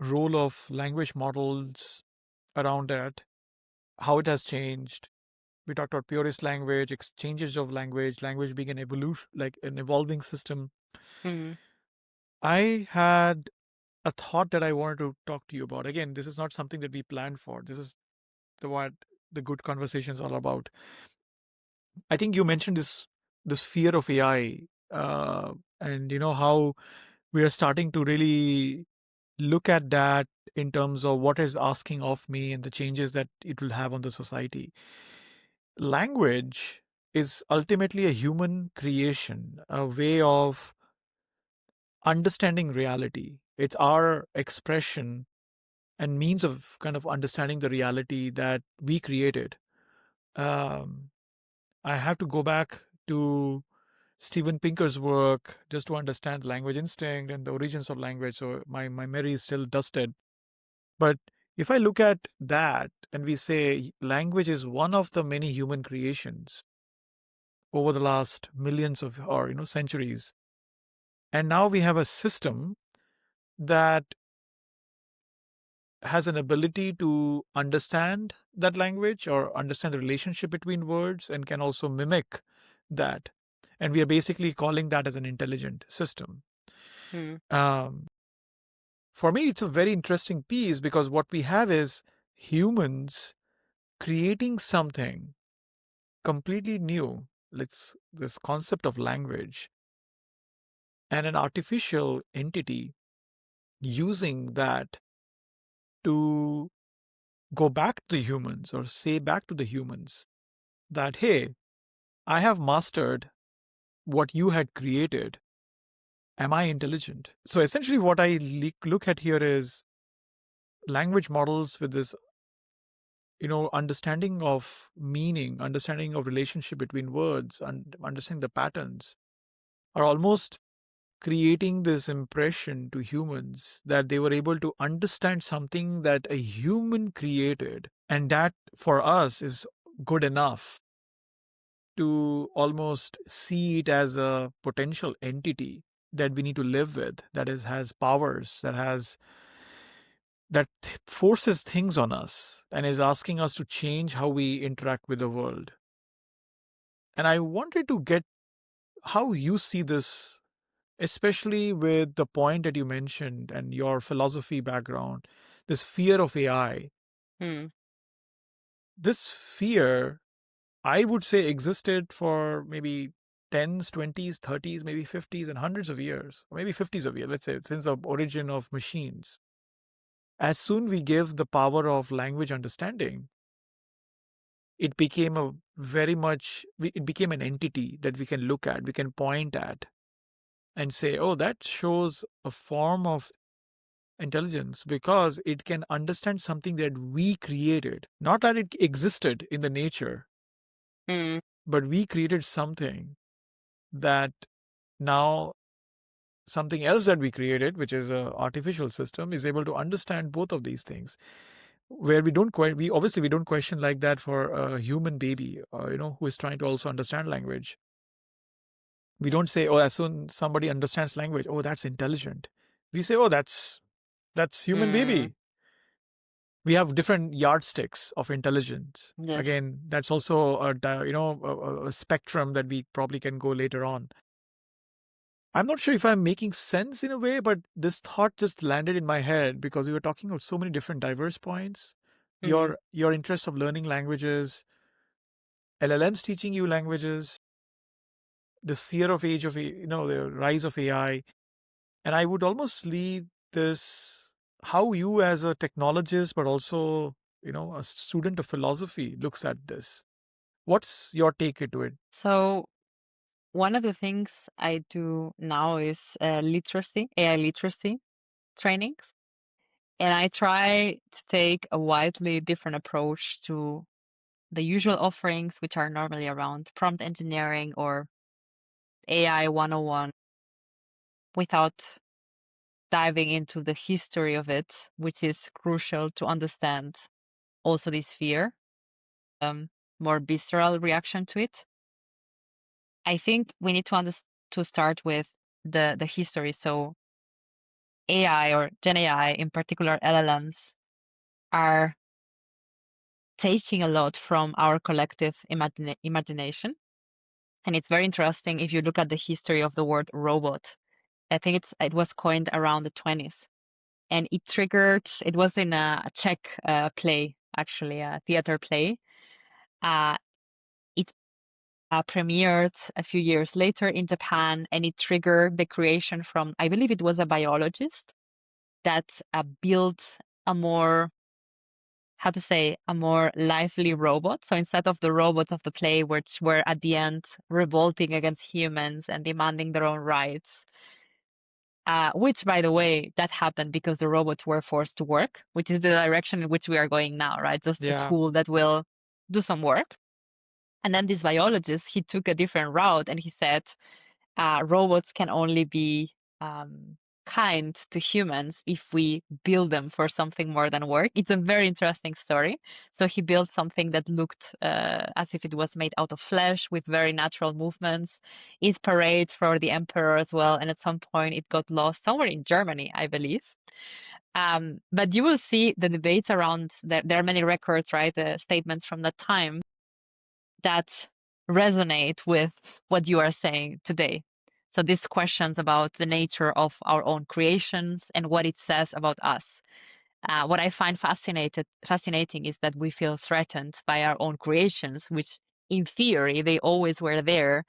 role of language models around that, how it has changed. We talked about purist language, exchanges of language, language being an evolution, like an evolving system. Mm, I had a thought that I wanted to talk to you about. Again, this is not something that we planned for. This is what the good conversation is all about. I think you mentioned this fear of AI, and how we are starting to really look at that in terms of what is asking of me and the changes that it will have on the society. Language is ultimately a human creation, a way of understanding reality. It's our expression and means of kind of understanding the reality that we created. Um, I have to go back to Steven Pinker's work just to understand language instinct and the origins of language. So my memory is still dusted. But if I look at that and we say language is one of the many human creations over the last millions of or centuries, and now we have a system that has an ability to understand that language or understand the relationship between words and can also mimic that. And we are basically calling that as an intelligent system. mm, Um, for me, it's a very interesting piece because what we have is humans creating something completely new. Let's this concept of language and an artificial entity using that to go back to the humans or say back to the humans that, hey, I have mastered what you had created. Am I intelligent? So essentially, what I look at here is language models with this, understanding of meaning, understanding of relationship between words, and understanding the patterns are almost creating this impression to humans that they were able to understand something that a human created. And that for us is good enough to almost see it as a potential entity that we need to live with, that is has powers, that forces things on us and is asking us to change how we interact with the world. And I wanted to get how you see this, especially with the point that you mentioned and your philosophy background, this fear of AI. mm, This fear, I would say, existed for maybe tens, 20s, 30s, maybe 50s, and hundreds of years, or maybe 50s of years, let's say, since the origin of machines. As soon we give the power of language understanding, it became a very much, it became an entity that we can look at, we can point at, and say, oh, that shows a form of intelligence because it can understand something that we created, not that it existed in the nature, mm, but we created something that now something else that we created, which is an artificial system, is able to understand both of these things. Where we don't we obviously we don't question like that for a human baby, who is trying to also understand language. We don't say, oh, as soon somebody understands language, oh, that's intelligent. We say, oh, that's human Mm, baby. We have different yardsticks of intelligence. yes. Again, that's also a spectrum that we probably can go later on. I'm not sure if I'm making sense in a way, but this thought just landed in my head because we were talking about so many different diverse points. Hmm. Your interest of learning languages, LLMs teaching you languages, this fear of age of the rise of AI, and I would almost lead this how you as a technologist, but also a student of philosophy looks at this. What's your take into it? So one of the things I do now is literacy, AI literacy trainings. And I try to take a widely different approach to the usual offerings, which are normally around prompt engineering or AI 101, without diving into the history of it, which is crucial to understand also this fear, um, more visceral reaction to it. I think we need to start with the history. So AI or Gen AI, in particular LLMs, are taking a lot from our collective imagination. And it's very interesting if you look at the history of the word robot. I think it was coined around the 20s. And it was in a Czech play, actually, a theater play. Uh, it premiered a few years later in Japan, and it triggered the creation from, I believe it was a biologist that built a more, how to say, a more lively robot. So instead of the robots of the play, which were at the end revolting against humans and demanding their own rights, which, by the way, that happened because the robots were forced to work, which is the direction in which we are going now, right? Just a Yeah, tool that will do some work. And then this biologist, he took a different route and he said, robots can only be kind to humans if we build them for something more than work. It's a very interesting story. So he built something that looked as if it was made out of flesh with very natural movements. It parades for the emperor as well. And at some point, it got lost somewhere in Germany, I believe. But you will see the debates around there are many records, right? The statements from that time that resonate with what you are saying today. So these questions about the nature of our own creations and what it says about us. What I find fascinating is that we feel threatened by our own creations, which in theory, they always were there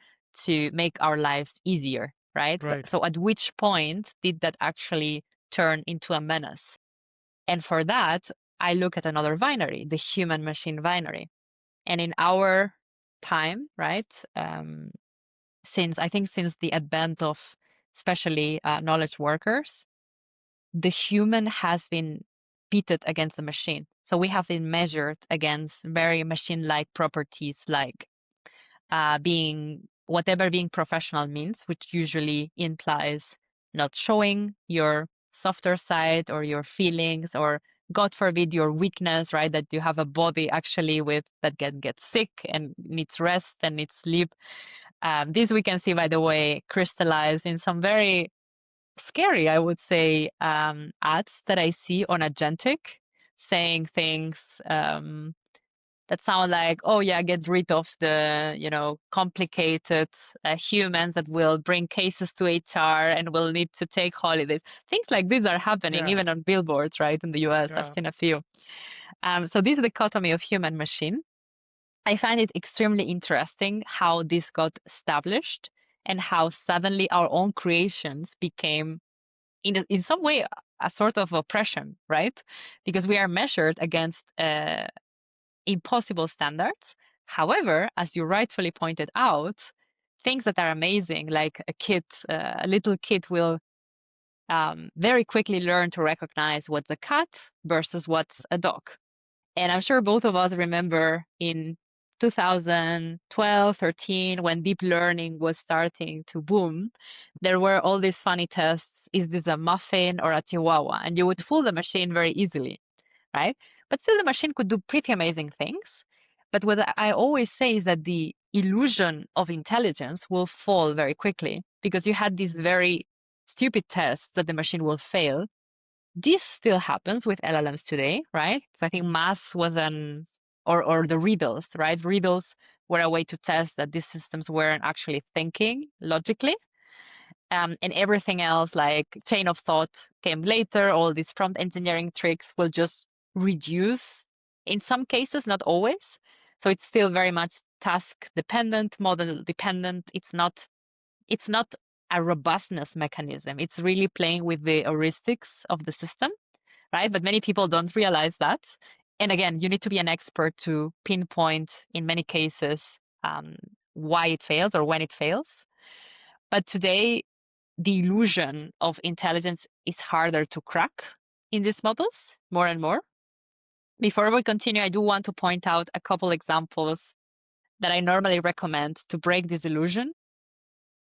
to make our lives easier, right? But right. so at which point did that actually turn into a menace? And for that, I look at another binary, the human machine binary. And in our time, right, since the advent of especially knowledge workers, the human has been pitted against the machine. So we have been measured against very machine-like properties like being professional means, which usually implies not showing your softer side or your feelings or God forbid your weakness, right? That you have a body actually with that can get sick and needs rest and needs sleep. This we can see, by the way, crystallized in some very scary, I would say, ads that I see on Agentic saying things that sound like, oh yeah, get rid of the, complicated humans that will bring cases to HR and will need to take holidays. Things like these are happening Yeah, even on billboards, right? In the US, I've yeah, seen a few. So this dichotomy of human machine, I find it extremely interesting how this got established and how suddenly our own creations became in some way a sort of oppression, right? Because we are measured against impossible standards. However, as you rightfully pointed out, things that are amazing, like a little kid will very quickly learn to recognize what's a cat versus what's a dog. And I'm sure both of us remember in 2012, 13, when deep learning was starting to boom, there were all these funny tests. Is this a muffin or a chihuahua? And you would fool the machine very easily, right? But still, the machine could do pretty amazing things. But what I always say is that the illusion of intelligence will fall very quickly because you had these very stupid tests that the machine will fail. This still happens with LLMs today, right? So I think maths was or the riddles, right? Riddles were a way to test that these systems weren't actually thinking logically. And everything else, like chain of thought, came later. All these prompt engineering tricks will just reduce in some cases, not always. So it's still very much task dependent, model dependent. It's not a robustness mechanism. It's really playing with the heuristics of the system, right? But many people don't realize that. And again, you need to be an expert to pinpoint in many cases why it fails or when it fails. But today, the illusion of intelligence is harder to crack in these models more and more. Before we continue, I do want to point out a couple examples that I normally recommend to break this illusion.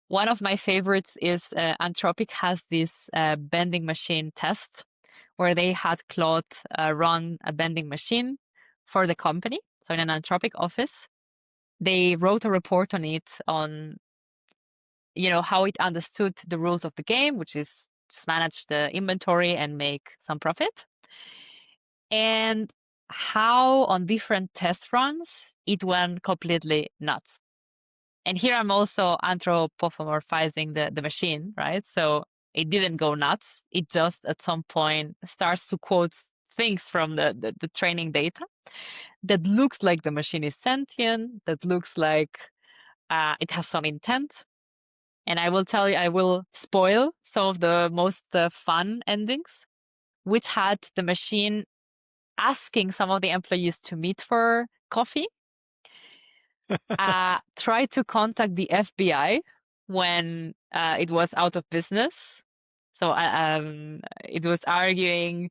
One of my favorites is Anthropic has this bending machine test where they had Claude run a bending machine for the company. So in an Anthropic office, they wrote a report on it on how it understood the rules of the game, which is just manage the inventory and make some profit, and how on different test runs it went completely nuts. And here I'm also anthropomorphizing the machine, right? So it didn't go nuts. It just at some point starts to quote things from the training data that looks like the machine is sentient, that looks like it has some intent. And I will tell you, I will spoil some of the most fun endings, which had the machine asking some of the employees to meet for coffee, try to contact the FBI when it was out of business. So it was arguing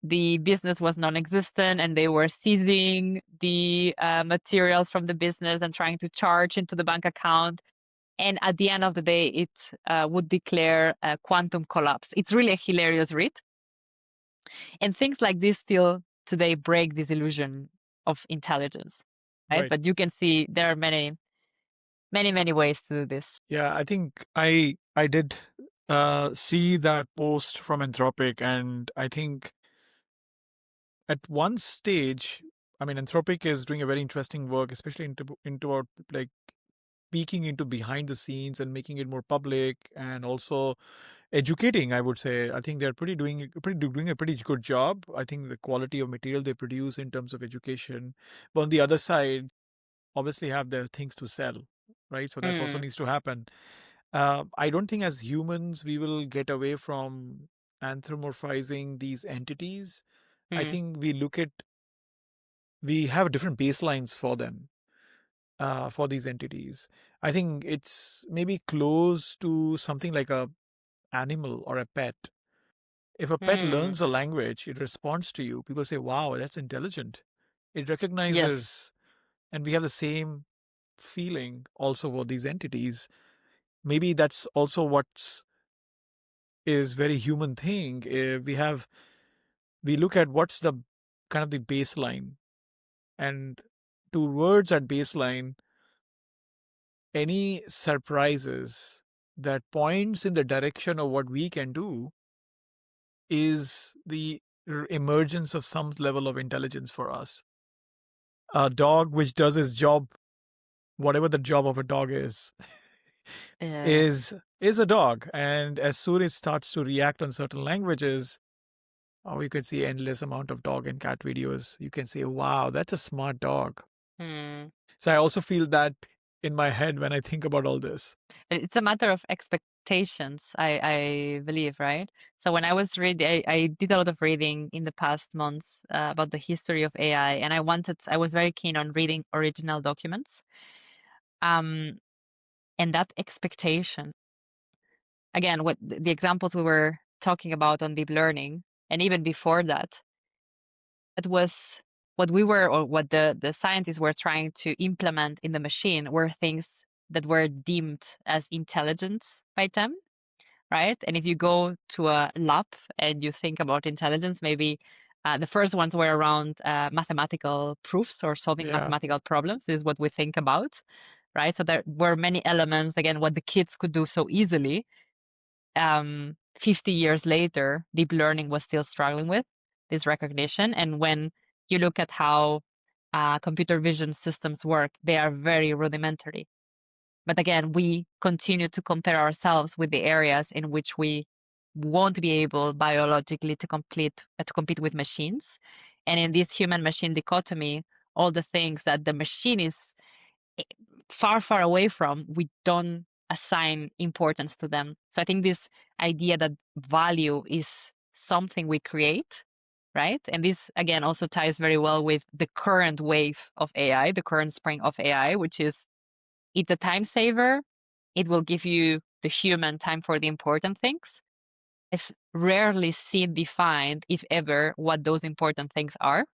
the business was non-existent and they were seizing the materials from the business and trying to charge into the bank account. And at the end of the day, it would declare a quantum collapse. It's really a hilarious read. And things like this still today break this illusion of intelligence, right? Right. But you can see there are many, many, many ways to do this. Yeah, I think I did see that post from Anthropic, and I think at one stage, I mean, Anthropic is doing a very interesting work, especially into our like peeking into behind the scenes and making it more public, and also educating. I would say I think they're doing a pretty good job. I think the quality of material they produce in terms of education, but on the other side, obviously have their things to sell, right? So that also Mm, needs to happen. I don't think as humans we will get away from anthropomorphizing these entities. I mm, think we have different baselines for them, for these entities. I think it's maybe close to something like a animal or a pet. If a pet mm. learns a language, it responds to you. People say, "Wow, that's intelligent." It Yes. recognizes, and we have the same feeling also for these entities. Maybe that's also what's is very human thing. We look at what's the kind of the baseline, and towards that baseline, any surprises that points in the direction of what we can do is the emergence of some level of intelligence for us. A dog which does its job, whatever the job of a dog Yeah. is a dog, and as soon as it starts to react on certain languages, oh, you can see endless amount of dog and cat videos. You can say, wow, that's a smart dog. Mm. So I also feel that in my head when I think about all this. It's a matter of expectations, I believe, right? So when I was reading, I did a lot of reading in the past months about the history of AI, and I was very keen on reading original documents. Um, and that expectation, again, what the examples we were talking about on deep learning, and even before that, it was what we were, or what the scientists were trying to implement in the machine were things that were deemed as intelligence by them, right? And if you go to a lab and you think about intelligence, maybe The first ones were around mathematical proofs or solving Yeah. mathematical problems. This is what we think about, right? So there were many elements, again, what the kids could do so easily. 50 years later, deep learning was still struggling with this recognition. And when you look at how computer vision systems work, they are very rudimentary. But again, we continue to compare ourselves with the areas in which we won't be able biologically to compete with machines. And in this human-machine dichotomy, all the things that the machine is far, far away from, we don't assign importance to them. So I think this idea that value is something we create, right? And this, again, also ties very well with the current wave of AI, the current spring of AI, which is it's a time saver. It will give you the human time for the important things. It's rarely seen defined, if ever, what those important things are,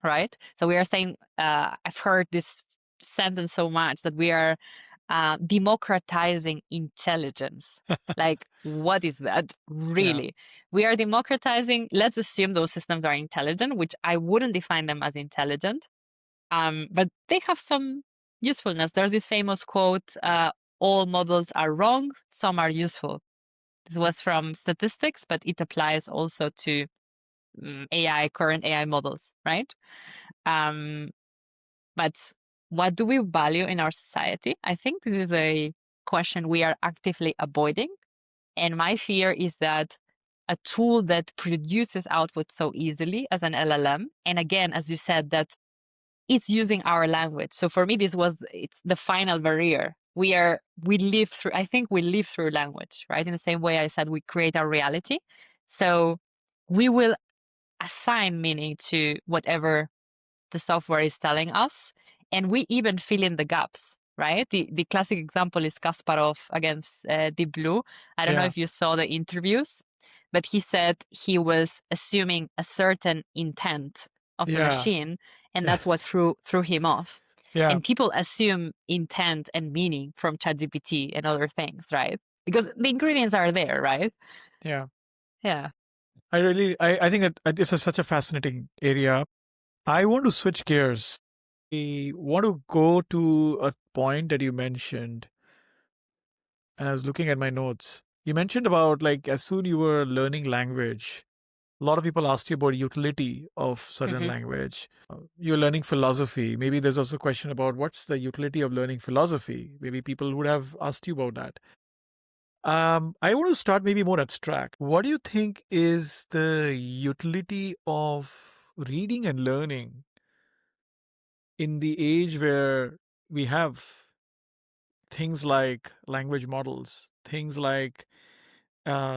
right? So we are saying, I've heard this sentence so much that we are democratizing intelligence. Like, what is that Yeah. really? We are democratizing, let's assume those systems are intelligent, which I wouldn't define them as intelligent, but they have some usefulness. There's this famous quote, all models are wrong, some are useful. This was from statistics, but it applies also to AI, current AI models, right? Um, but what do we value in our society? I think this is a question we are actively avoiding. And my fear is that a tool that produces output so easily as an LLM, and again, as you said, that it's using our language. So for me, it's the final barrier. We live through, I think we live through language, right? In the same way I said we create our reality. So we will assign meaning to whatever the software is telling us, and we even fill in the gaps, right? The classic example is Kasparov against Deep Blue. I don't know Yeah. if you saw the interviews, but he said he was assuming a certain intent of the Yeah. machine, and Yeah. that's what threw him off. Yeah. And people assume intent and meaning from ChatGPT and other things, right? Because the ingredients are there, right? Yeah. Yeah. I think that this is such a fascinating area. I want to switch gears. I want to go to a point that you mentioned, and I was looking at my notes. You mentioned about like as soon you were learning language, a lot of people asked you about utility of certain Hmm. language. You're learning philosophy. Maybe there's also a question about what's the utility of learning philosophy. Maybe people would have asked you about that. I want to start maybe more abstract. What do you think is the utility of reading and learning in the age where we have things like language models, things like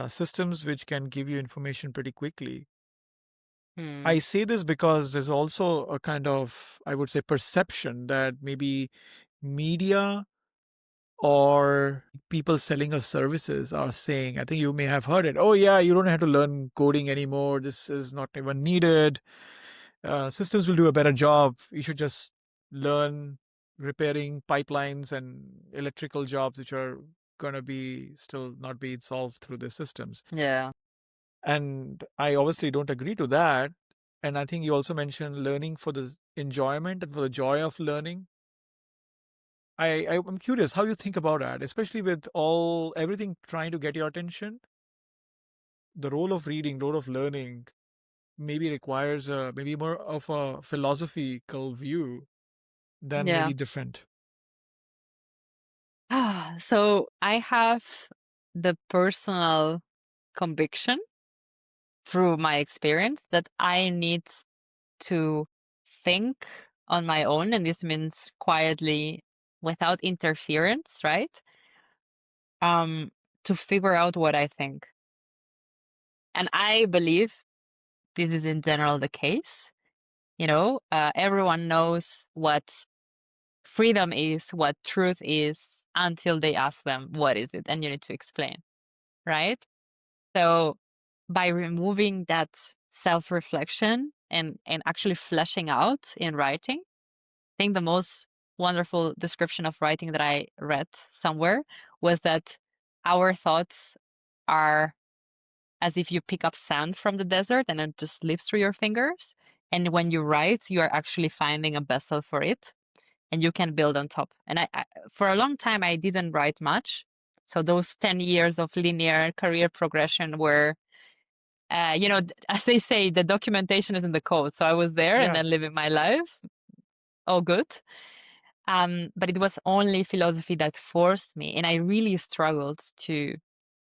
systems which can give you information pretty quickly? I Hmm. say this because there's also a kind of, I would say, perception that maybe media or people selling us services are saying, I think you may have heard it. Oh, yeah, you don't have to learn coding anymore. This is not even needed. Systems will do a better job. You should just learn repairing pipelines and electrical jobs, which are going to be still not be solved through the systems. Yeah. And I obviously don't agree to that. And I think you also mentioned learning for the enjoyment and for the joy of learning. I'm curious how you think about that, especially with all everything trying to get your attention. The role of reading, role of learning, maybe requires maybe more of a philosophical view than Yeah. maybe different. So I have the personal conviction through my experience that I need to think on my own, and this means quietly without interference, right? Um, to figure out what I think. And I believe this is in general the case. Everyone knows what freedom is, what truth is, until they ask them, what is it? And you need to explain, right? So by removing that self-reflection and actually fleshing out in writing, I think the most wonderful description of writing that I read somewhere was that our thoughts are as if you pick up sand from the desert and it just slips through your fingers. And when you write, you are actually finding a vessel for it and you can build on top. And for a long time, I didn't write much. So those 10 years of linear career progression were, as they say, the documentation is in the code. So I was there and Yeah. then living my life. All good. But it was only philosophy that forced me. And I really struggled to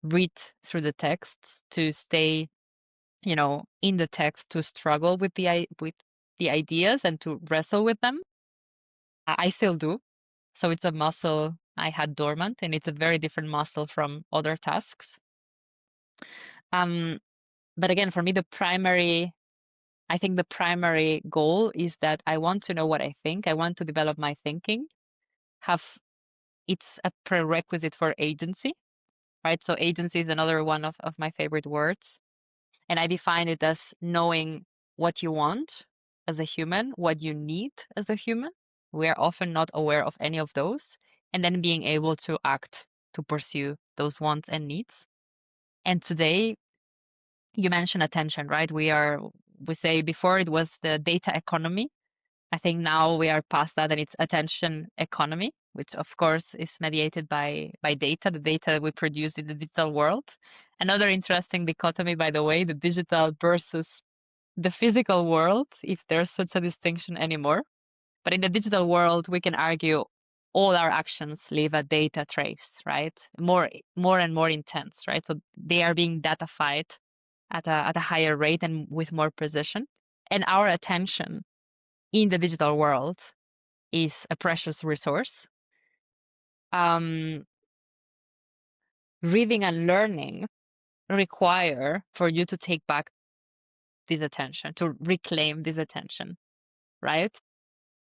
read through the texts, to stay, in the text, to struggle with the ideas and to wrestle with them. I still do. So it's a muscle I had dormant, and it's a very different muscle from other tasks. But again, for me, I think the primary goal is that I want to know what I think. I want to develop my thinking. It's a prerequisite for agency, right? So agency is another one of my favorite words. And I define it as knowing what you want as a human, what you need as a human. We are often not aware of any of those. And then being able to act to pursue those wants and needs. And today, you mentioned attention, right? We say before it was the data economy. I think now we are past that and it's attention economy, which of course is mediated by data, the data that we produce in the digital world. Another interesting dichotomy, by the way, the digital versus the physical world, if there's such a distinction anymore. But in the digital world, we can argue all our actions leave a data trace, right? More and more intense, right? So they are being datafied at a higher rate and with more precision. And our attention in the digital world is a precious resource. Reading and learning require for you to take back this attention, to reclaim this attention, right?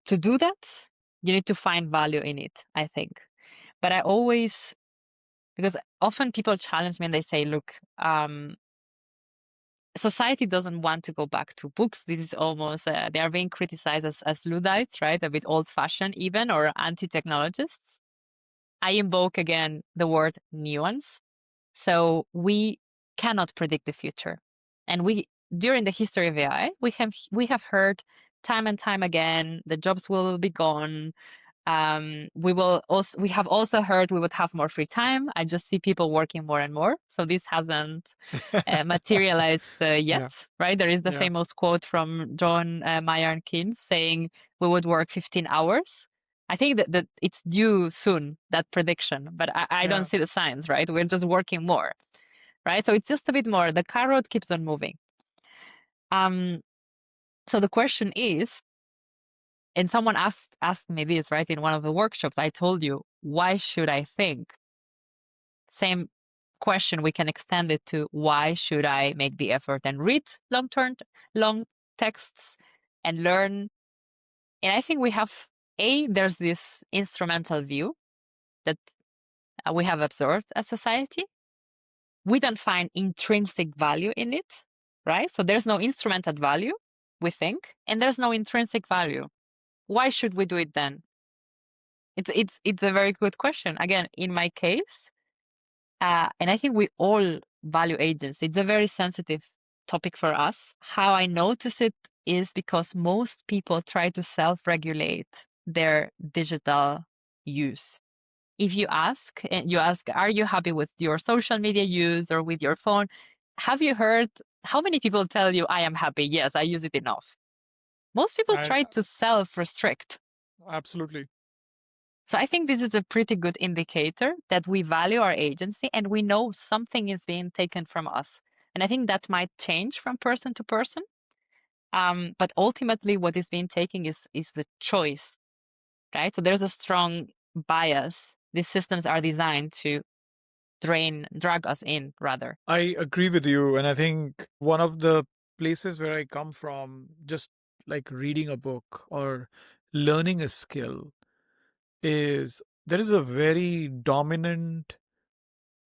To do that, you need to find value in it, I think. But because often people challenge me and they say, look, society doesn't want to go back to books. This is almost, they are being criticized as Luddites, right? A bit old fashioned even, or anti-technologists. I invoke again the word nuance. So we cannot predict the future. And during the history of AI, we have heard time and time again, the jobs will be gone. We have also heard we would have more free time. I just see people working more and more. So this hasn't materialized yet, Yeah. right? There is the Yeah. famous quote from John Maynard Keynes saying we would work 15 hours. I think that it's due soon, that prediction, but I don't Yeah. see the signs, right? We're just working more, right? So it's just a bit more. The carrot keeps on moving. So the question is, and someone asked me this, right, in one of the workshops. I told you, why should I think? Same question, we can extend it to why should I make the effort and read long texts and learn? And I think there's this instrumental view that we have absorbed as society. We don't find intrinsic value in it, right? So there's no instrumental value, we think, and there's no intrinsic value. Why should we do it then? It's a very good question. Again, in my case, and I think we all value agency. It's a very sensitive topic for us. How I notice it is because most people try to self-regulate their digital use. If you ask, are you happy with your social media use or with your phone? Have you heard how many people tell you, I am happy? Yes, I use it enough. Most people I try to self-restrict. absolutely. So I think this is a pretty good indicator that we value our agency and we know something is being taken from us. And I think that might change from person to person. But ultimately, what is being taken is the choice, right? So there's a strong bias. These systems are designed to drag us in rather. I agree with you. And I think one of the places where I come from, just like reading a book or learning a skill, is there is a very dominant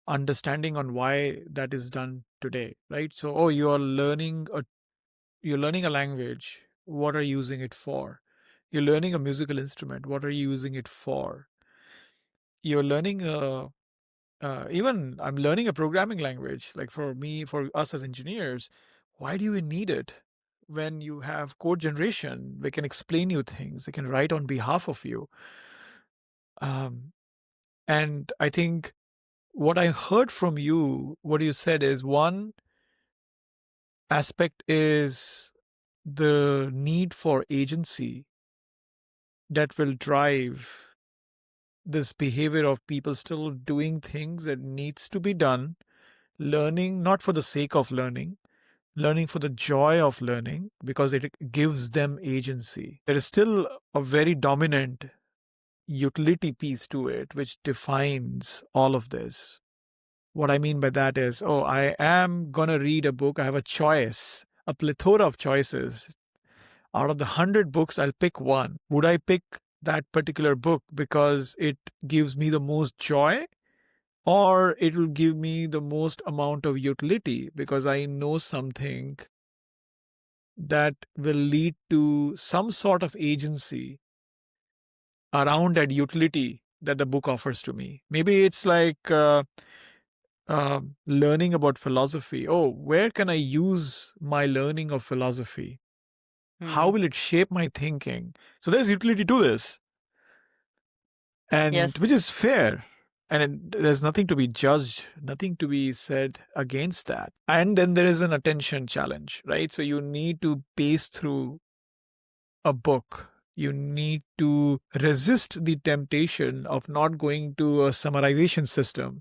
understanding on why that is done today, right? So, oh, you're learning a language. What are you using it for? You're learning a musical instrument. What are you using it for? You're learning Even I'm learning a programming language. Like for me, for us as engineers, why do you need it? When you have code generation, they can explain you things. They can write on behalf of you. Um, and I think what I heard from you, what you said is one aspect is the need for agency that will drive this behavior of people still doing things that needs to be done, learning not for the sake of learning, learning for the joy of learning because it gives them agency. There is still a very dominant utility piece to it which defines all of this. What I mean by that is, oh, I am going to read a book. I have a choice, a plethora of choices. Out of the 100 books, I'll pick one. Would I pick that particular book because it gives me the most joy? Or it will give me the most amount of utility because I know something that will lead to some sort of agency around that utility that the book offers to me. Maybe it's like learning about philosophy. Oh, where can I use my learning of philosophy? How Mm. will it shape my thinking? So there's utility to this, and Yes. which is fair. And there's nothing to be judged, nothing to be said against that. And then there is an attention challenge, right? So you need to pace through a book. You need to resist the temptation of not going to a summarization system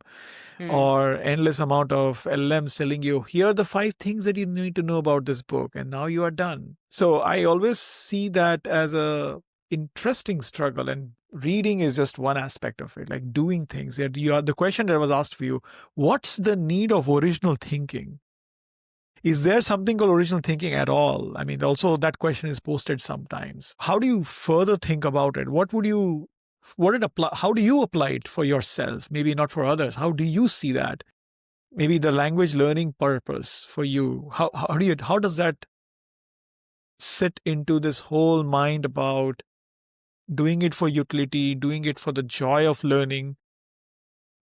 Mm. or endless amount of LMs telling you, here are the 5 things that you need to know about this book, and now you are done. So I always see that as a interesting struggle, and reading is just one aspect of it, like doing things. That you are the question that was asked for you, what's the need of original thinking? Is there something called original thinking at all? I mean, also that question is posted sometimes. How do you further think about it? How do you apply it for yourself? Maybe not for others. How do you see that? Maybe the language learning purpose for you. How does that sit into this whole mind about doing it for utility, doing it for the joy of learning,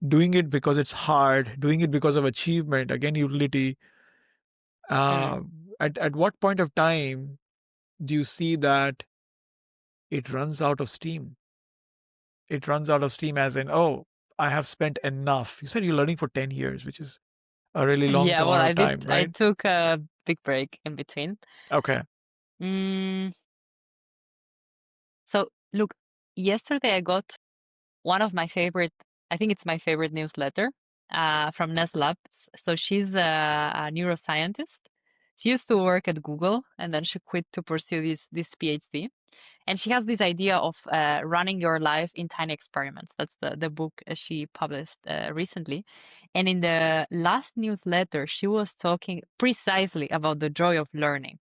doing it because it's hard, doing it because of achievement, again, utility. Mm. Uh, at what point of time do you see that it runs out of steam? It runs out of steam as in, oh, I have spent enough. You said you're learning for 10 years, which is a really long Yeah, well, amount of time, I right? took a big break in between. Okay. Mm, so look, yesterday I got one of my favorite, I think it's my favorite newsletter from Ness Labs. So she's a neuroscientist. She used to work at Google and then she quit to pursue this PhD. And she has this idea of running your life in tiny experiments. That's the book she published recently. And in the last newsletter, she was talking precisely about the joy of learning.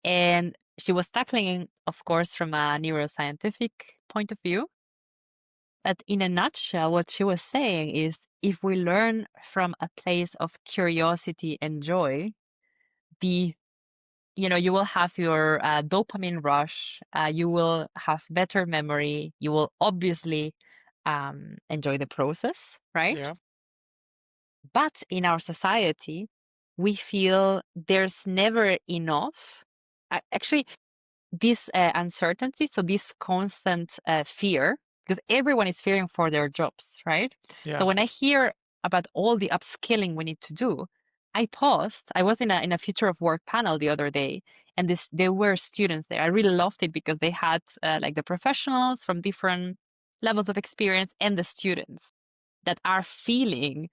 And she was tackling, of course, from a neuroscientific point of view. But in a nutshell, what she was saying is if we learn from a place of curiosity and joy, the you will have your dopamine rush, you will have better memory, you will obviously enjoy the process, right? Yeah. But in our society, we feel there's never enough. Actually, this uncertainty, so this constant fear, because everyone is fearing for their jobs, right? So Yeah. when I hear about all the upskilling we need to do, I paused. I was in a future of work panel the other day, and there were students there. I really loved it because they had like the professionals from different levels of experience and the students that are feeling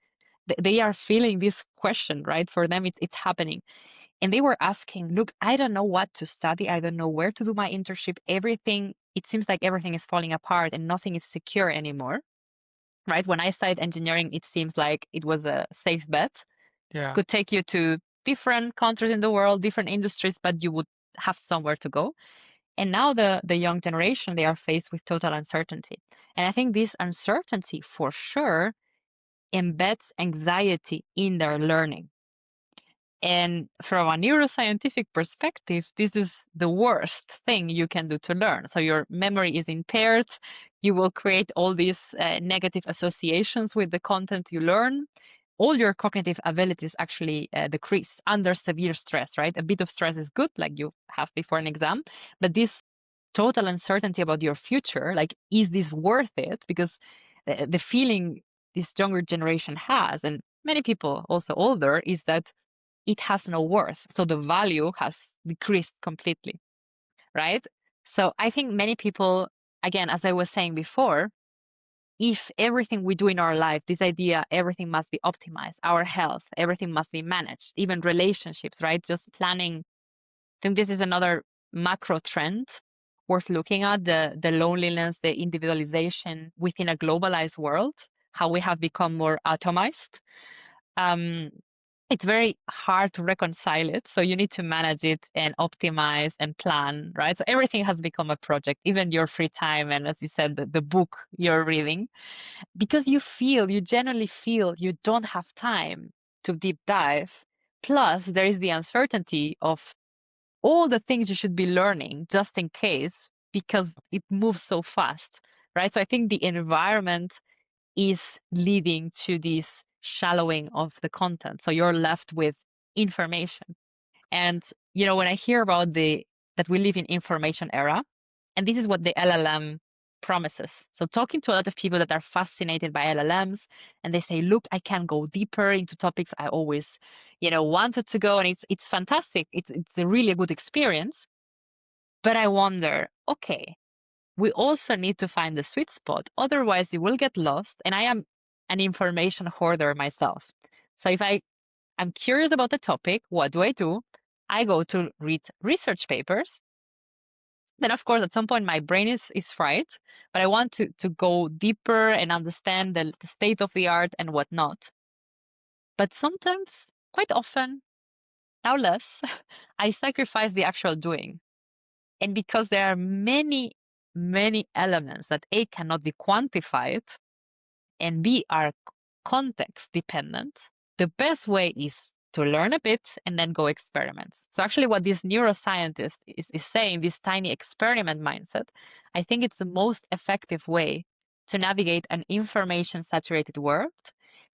they are feeling this question, right? For them, it's happening and they were asking, look, I don't know what to study. I don't know where to do my internship. Everything, it seems like everything is falling apart and nothing is secure anymore, right? When I started engineering, it seems like it was a safe bet. Yeah. Could take you to different countries in the world, different industries, but you would have somewhere to go. And now the young generation, they are faced with total uncertainty. And I think this uncertainty for sure embeds anxiety in their learning. And from a neuroscientific perspective, this is the worst thing you can do to learn. So your memory is impaired. You will create all these negative associations with the content you learn. All your cognitive abilities actually decrease under severe stress, right? A bit of stress is good, like you have before an exam, but this total uncertainty about your future, like, is this worth it? Because the feeling this younger generation has, and many people also older, is that it has no worth. So the value has decreased completely, right? So I think many people, again, as I was saying before, if everything we do in our life, this idea, everything must be optimized, our health, everything must be managed, even relationships, right? Just planning. I think this is another macro trend worth looking at, the loneliness, the individualization within a globalized world, how we have become more atomized. Um, it's very hard to reconcile it. So you need to manage it and optimize and plan, right? So everything has become a project, even your free time. And as you said, the book you're reading, because you generally feel you don't have time to deep dive. Plus, there is the uncertainty of all the things you should be learning just in case, because it moves so fast, right? So I think the environment is leading to this shallowing of the content. So you're left with information. And when I hear about that we live in information era, and this is what the LLM promises. So talking to a lot of people that are fascinated by LLMs, and they say, look, I can go deeper into topics I always, wanted to go, and it's fantastic. It's a really good experience. But I wonder, okay, we also need to find the sweet spot. Otherwise, you will get lost. And I am an information hoarder myself. So if I'm curious about the topic, what do? I go to read research papers. Then, of course, at some point, my brain is fried, but I want to go deeper and understand the state of the art and whatnot. But sometimes, quite often, now less, I sacrifice the actual doing. And because there are many, many elements that A cannot be quantified and B are context dependent, the best way is to learn a bit and then go experiments. So actually what this neuroscientist is saying, this tiny experiment mindset, I think it's the most effective way to navigate an information saturated world,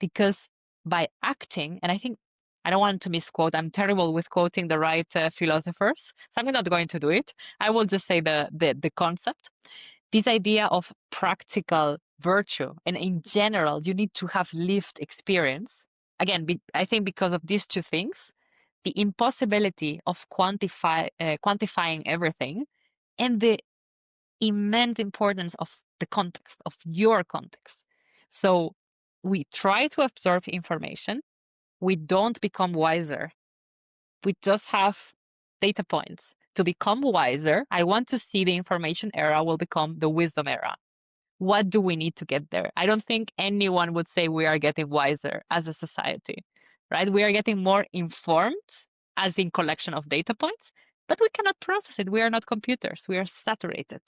because by acting, and I think I don't want to misquote, I'm terrible with quoting the right philosophers, so I'm not going to do it. I will just say the concept. This idea of practical virtue, and in general, you need to have lived experience. Again, I think because of these two things, the impossibility of quantifying everything, and the immense importance of the context, of your context. So we try to absorb information. We don't become wiser. We just have data points. To become wiser, I want to see the information era will become the wisdom era. What do we need to get there? I don't think anyone would say we are getting wiser as a society, right? We are getting more informed, as in collection of data points, but we cannot process it. We are not computers. We are saturated.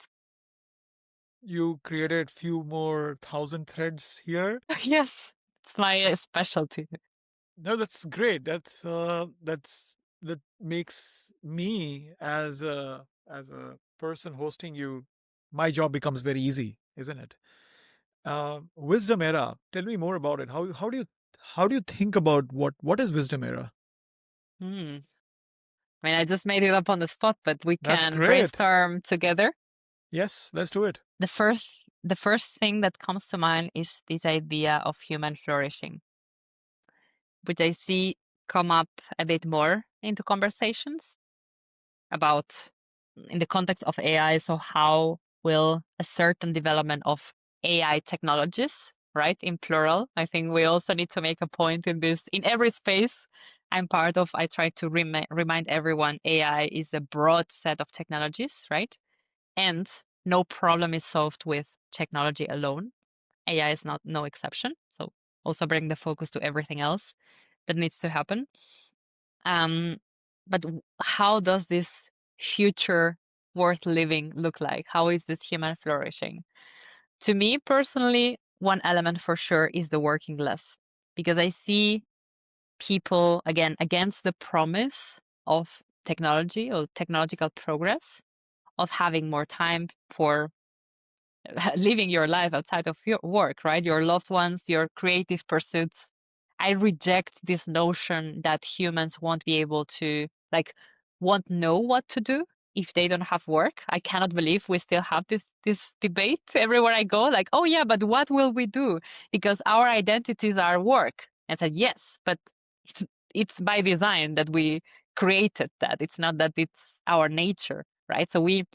You created few more thousand threads here. Yes, it's my specialty. No, that's great. That makes me as a person hosting you, my job becomes very easy, isn't it? Wisdom era. Tell me more about it. How do you think about what is wisdom era? Hmm. I mean, I just made it up on the spot, but we That's can great. brainstorm together. Yes, let's do it. The first thing that comes to mind is this idea of human flourishing, which I see come up a bit more into conversations about in the context of AI. So how will a certain development of AI technologies, right, in plural? I think we also need to make a point in this. In every space I'm part of, I try to remind everyone AI is a broad set of technologies, right? And no problem is solved with technology alone. AI is not no exception. So also bring the focus to everything else that needs to happen. Um, but how does this future worth living look like? How is this human flourishing? To me personally, one element for sure is the working less, because I see people, again, against the promise of technology or technological progress, of having more time for living your life outside of your work, right? Your loved ones, your creative pursuits. I reject this notion that humans won't be able to, like, won't know what to do if they don't have work. I cannot believe we still have this debate everywhere I go. Like, oh yeah, but what will we do? Because our identities are work. I said yes, but it's it's by design that we created that. It's not that it's our nature, right? So we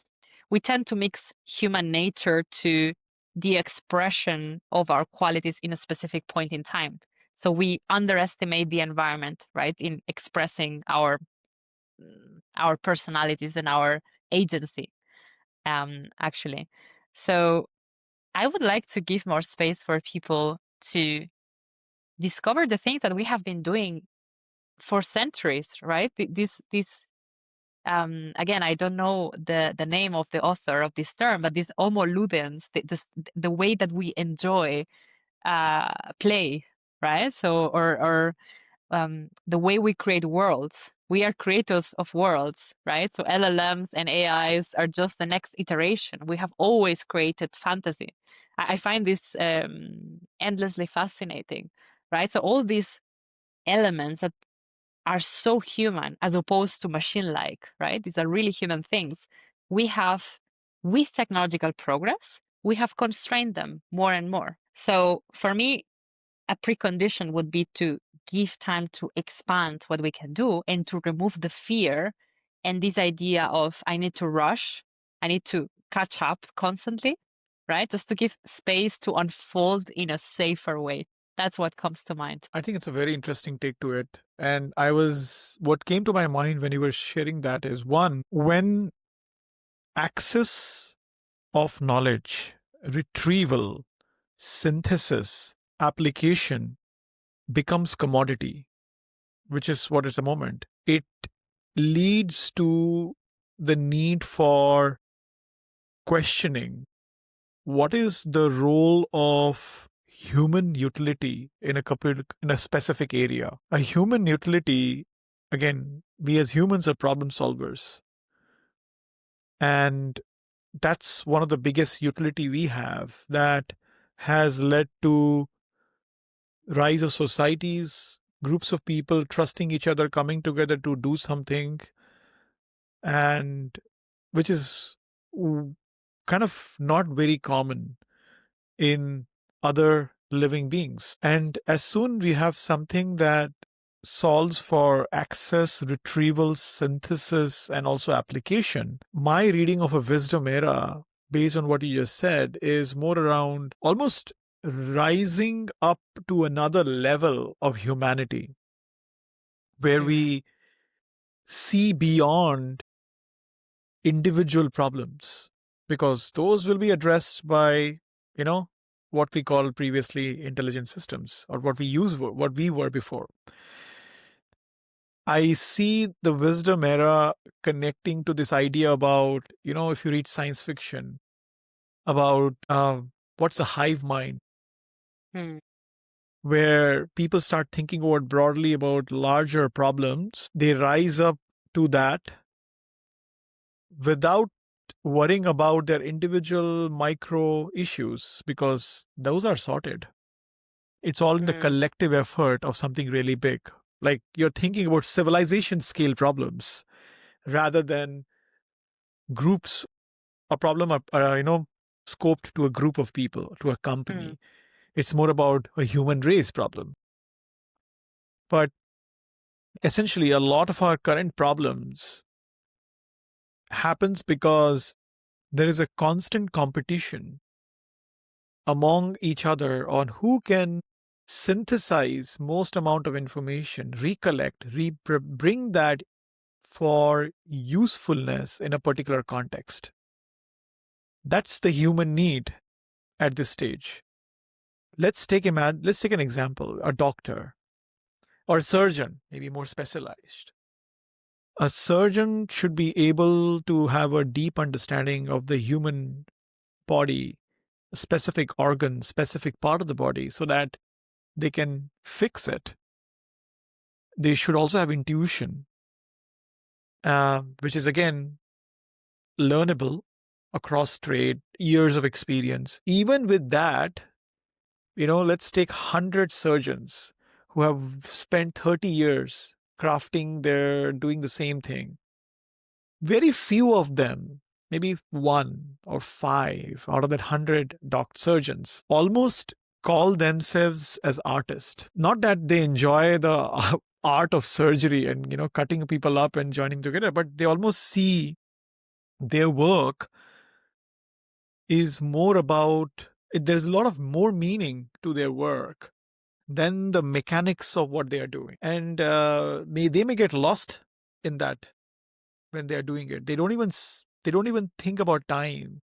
tend to mix human nature to the expression of our qualities in a specific point in time. So we underestimate the environment, right, in expressing our personalities and our agency, actually. So I would like to give more space for people to discover the things that we have been doing for centuries, right? This again, I don't know the name of the author of this term, but this homo ludens, the way that we enjoy play, right? So, or the way we create worlds. We are creators of worlds, right? So LLMs and AIs are just the next iteration. We have always created fantasy. I find this endlessly fascinating, right? So all these elements that are so human as opposed to machine-like, right? These are really human things. We have, with technological progress, we have constrained them more and more. So for me, a precondition would be to give time to expand what we can do and to remove the fear and this idea of I need to rush, I need to catch up constantly, right? Just to give space to unfold in a safer way. That's what comes to mind. I think it's a very interesting take to it. And what came to my mind when you were sharing that is one, when access of knowledge, retrieval, synthesis, application becomes commodity, which is what is the moment, it leads to the need for questioning what is the role of human utility in a specific area. A human utility, again, we as humans are problem solvers, and that's one of the biggest utility we have that has led to rise of societies, groups of people trusting each other, coming together to do something, and which is kind of not very common in other living beings. And as soon we have something that solves for access, retrieval, synthesis, and also application, my reading of a wisdom era, based on what you just said, is more around almost rising up to another level of humanity where we see beyond individual problems, because those will be addressed by, you know, what we call previously intelligent systems, or what we were before. I see the wisdom era connecting to this idea about, if you read science fiction, about what's a hive mind, Mm, where people start thinking about broadly about larger problems. They rise up to that without worrying about their individual micro issues, because those are sorted. It's all in the mm, collective effort of something really big. Like you're thinking about civilization scale problems rather than groups, a problem, scoped to a group of people, to a mm, company. It's more about a human race problem. But essentially, a lot of our current problems happens because there is a constant competition among each other on who can synthesize most amount of information, recollect, bring that for usefulness in a particular context. That's the human need at this stage. Let's take an example, a doctor or a surgeon, maybe more specialized. A surgeon should be able to have a deep understanding of the human body, specific organ, specific part of the body, so that they can fix it. They should also have intuition, which is again learnable across trade, years of experience. Even with that, let's take 100 surgeons who have spent 30 years doing the same thing. Very few of them, maybe one or five out of that 100 surgeons, almost call themselves as artists. Not that they enjoy the art of surgery and, cutting people up and joining together, but they almost see their work is more about, there's a lot of more meaning to their work than the mechanics of what they are doing. And they may get lost in that when they are doing it. They don't even think about time.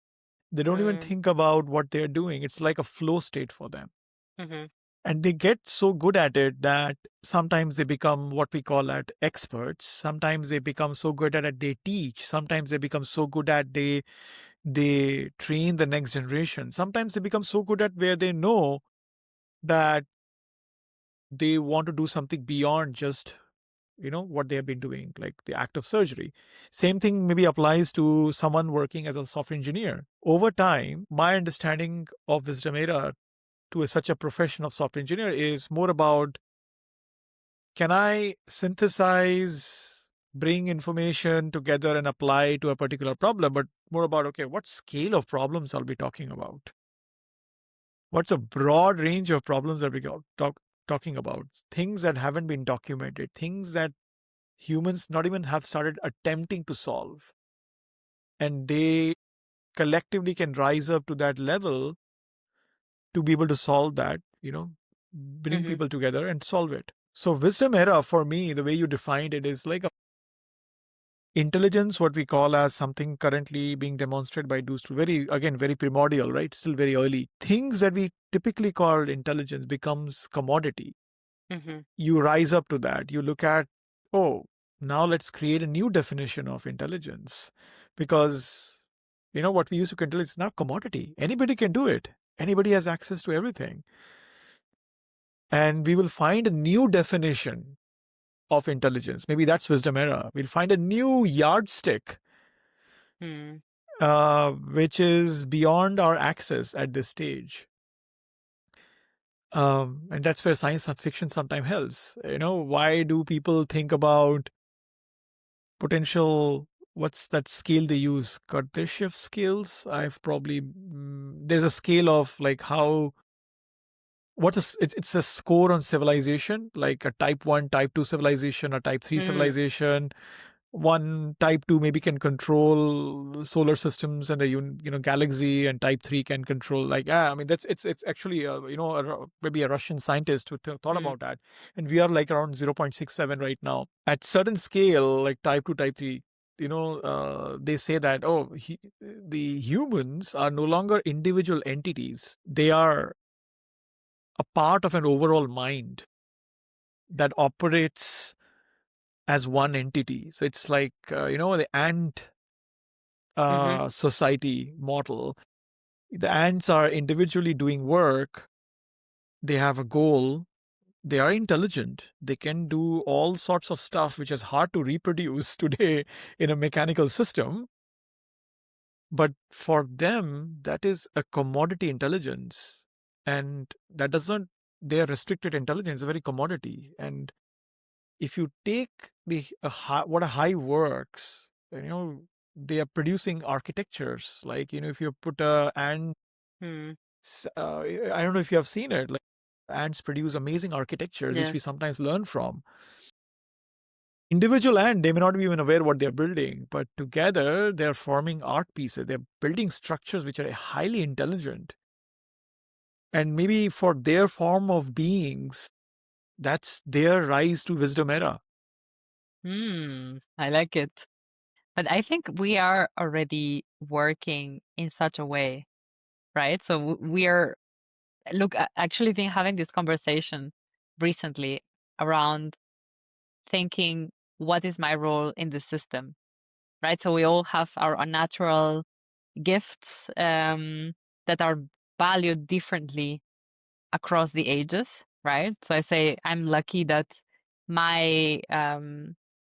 They don't even Mm. think about what they are doing. It's like a flow state for them. Mm-hmm. And they get so good at it that sometimes they become what we call at experts. Sometimes they become so good at it they teach. Sometimes they become so good at they train the next generation. Sometimes they become so good at where they know that they want to do something beyond just what they have been doing, like the act of surgery. Same thing maybe applies to someone working as a software engineer. Over time, my understanding of Wisdom Era to such a profession of software engineer is more about, can I synthesize, bring information together and apply to a particular problem, but more about, okay, what scale of problems I'll be talking about? What's a broad range of problems that we talking about? Things that haven't been documented, things that humans not even have started attempting to solve. And they collectively can rise up to that level to be able to solve that, bring Mm-hmm. people together and solve it. So Wisdom Era, for me, the way you defined it is like a intelligence, what we call as something currently being demonstrated by those two, very primordial, right? Still very early. Things that we typically call intelligence becomes commodity. Mm-hmm. You rise up to that. You look at, oh, now let's create a new definition of intelligence, because what we used to control is now commodity. Anybody can do it. Anybody has access to everything. And we will find a new definition of intelligence. Maybe that's Wisdom Era. We'll find a new yardstick, Mm. which is beyond our access at this stage. And that's where science fiction sometimes helps. Why do people think about potential, what's that scale they use? Kardashev scales? There's a scale of like how, it's a score on civilization, like a type 1, type 2 civilization, a type 3 Mm. civilization. One type 2 maybe can control solar systems and the galaxy, and type 3 can control, like, I mean, it's actually maybe a Russian scientist who thought Mm. about that. And we are like around 0.67 right now at certain scale, like type 2, type 3. They say that, the humans are no longer individual entities. They are a part of an overall mind that operates as one entity. So it's like, the ant Mm-hmm. society model. The ants are individually doing work. They have a goal. They are intelligent. They can do all sorts of stuff, which is hard to reproduce today in a mechanical system. But for them, that is a commodity intelligence. And that doesn't, they are restricted intelligence, a very commodity. And if you take what a hive works, they are producing architectures. Like, if you put a ant, Mm. I don't know if you have seen it. Like, ants produce amazing architectures, which we Yes. sometimes learn from. Individual ant, they may not be even aware what they're building, but together they're forming art pieces. They're building structures which are highly intelligent. And maybe for their form of beings, that's their rise to Wisdom Era. I like it. But I think we are already working in such a way, right? So we are, look, actually been having this conversation recently around thinking, what is my role in the system, right? So we all have our natural gifts that are valued differently across the ages, right? So I say I'm lucky that my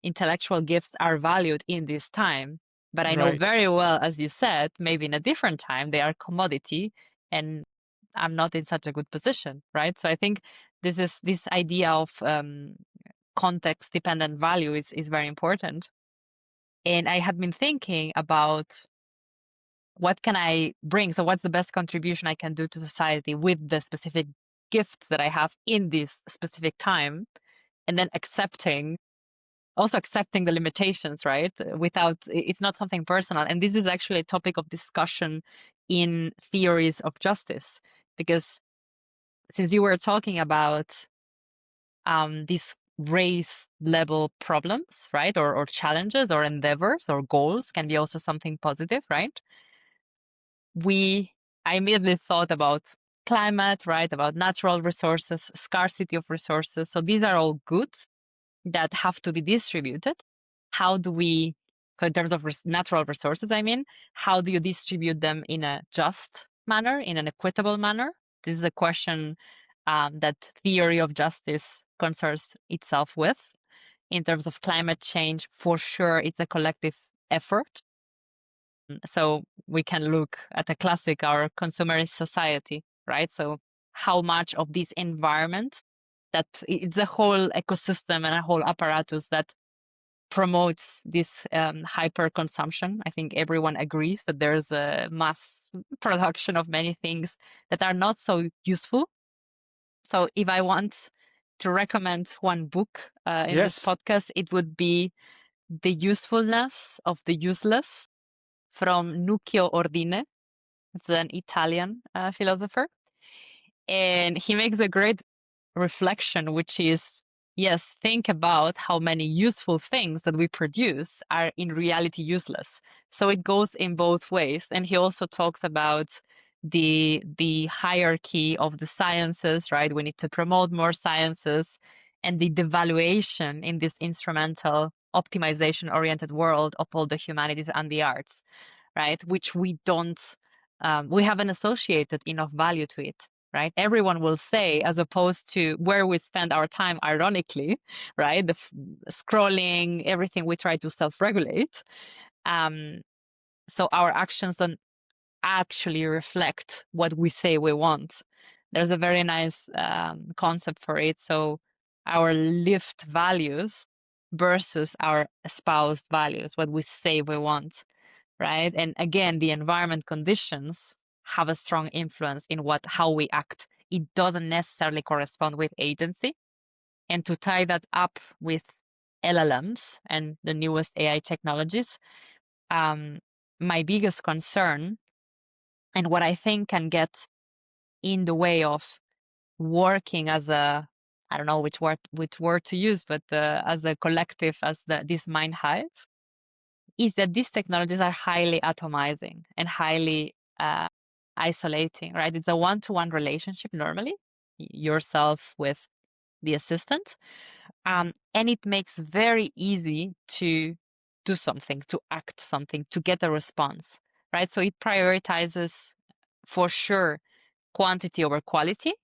intellectual gifts are valued in this time. But I know Right. very well, as you said, maybe in a different time, they are commodity and I'm not in such a good position, right? So I think this idea of context dependent value is very important. And I have been thinking about what can I bring? So what's the best contribution I can do to society with the specific gifts that I have in this specific time? And then also accepting the limitations, right? It's not something personal. And this is actually a topic of discussion in theories of justice, because since you were talking about these race level problems, right? Or challenges or endeavors or goals can be also something positive, right? I immediately thought about climate, right? About natural resources, scarcity of resources. So these are all goods that have to be distributed. How do we, so in terms of natural resources, I mean, how do you distribute them in a just manner, in an equitable manner? This is a question that theory of justice concerns itself with. In terms of climate change, for sure, it's a collective effort. So we can look at a classic, our consumerist society, right? So how much of this environment that it's a whole ecosystem and a whole apparatus that promotes this hyper consumption. I think everyone agrees that there's a mass production of many things that are not so useful. So if I want to recommend one book in this Yes. podcast, it would be The Usefulness of the Useless from Nuccio Ordine. It's an Italian philosopher. And he makes a great reflection, which is, yes, think about how many useful things that we produce are in reality useless. So it goes in both ways. And he also talks about the hierarchy of the sciences, right? We need to promote more sciences and the devaluation in this instrumental optimization oriented world of all the humanities and the arts, right? Which we haven't associated enough value to it, right? Everyone will say, as opposed to where we spend our time, ironically, right? The scrolling, everything we try to self-regulate. So our actions don't actually reflect what we say we want. There's a very nice concept for it. So our lived values versus our espoused values, what we say we want, right? And again, the environment conditions have a strong influence in how we act. It doesn't necessarily correspond with agency. And to tie that up with LLMs and the newest AI technologies, my biggest concern and what I think can get in the way of working as I don't know which word to use, but as a collective, as this mind hive, is that these technologies are highly atomizing and highly isolating, right? It's a one-to-one relationship normally, yourself with the assistant. And it makes very easy to do something, to act something, to get a response, right? So it prioritizes for sure quantity over quality.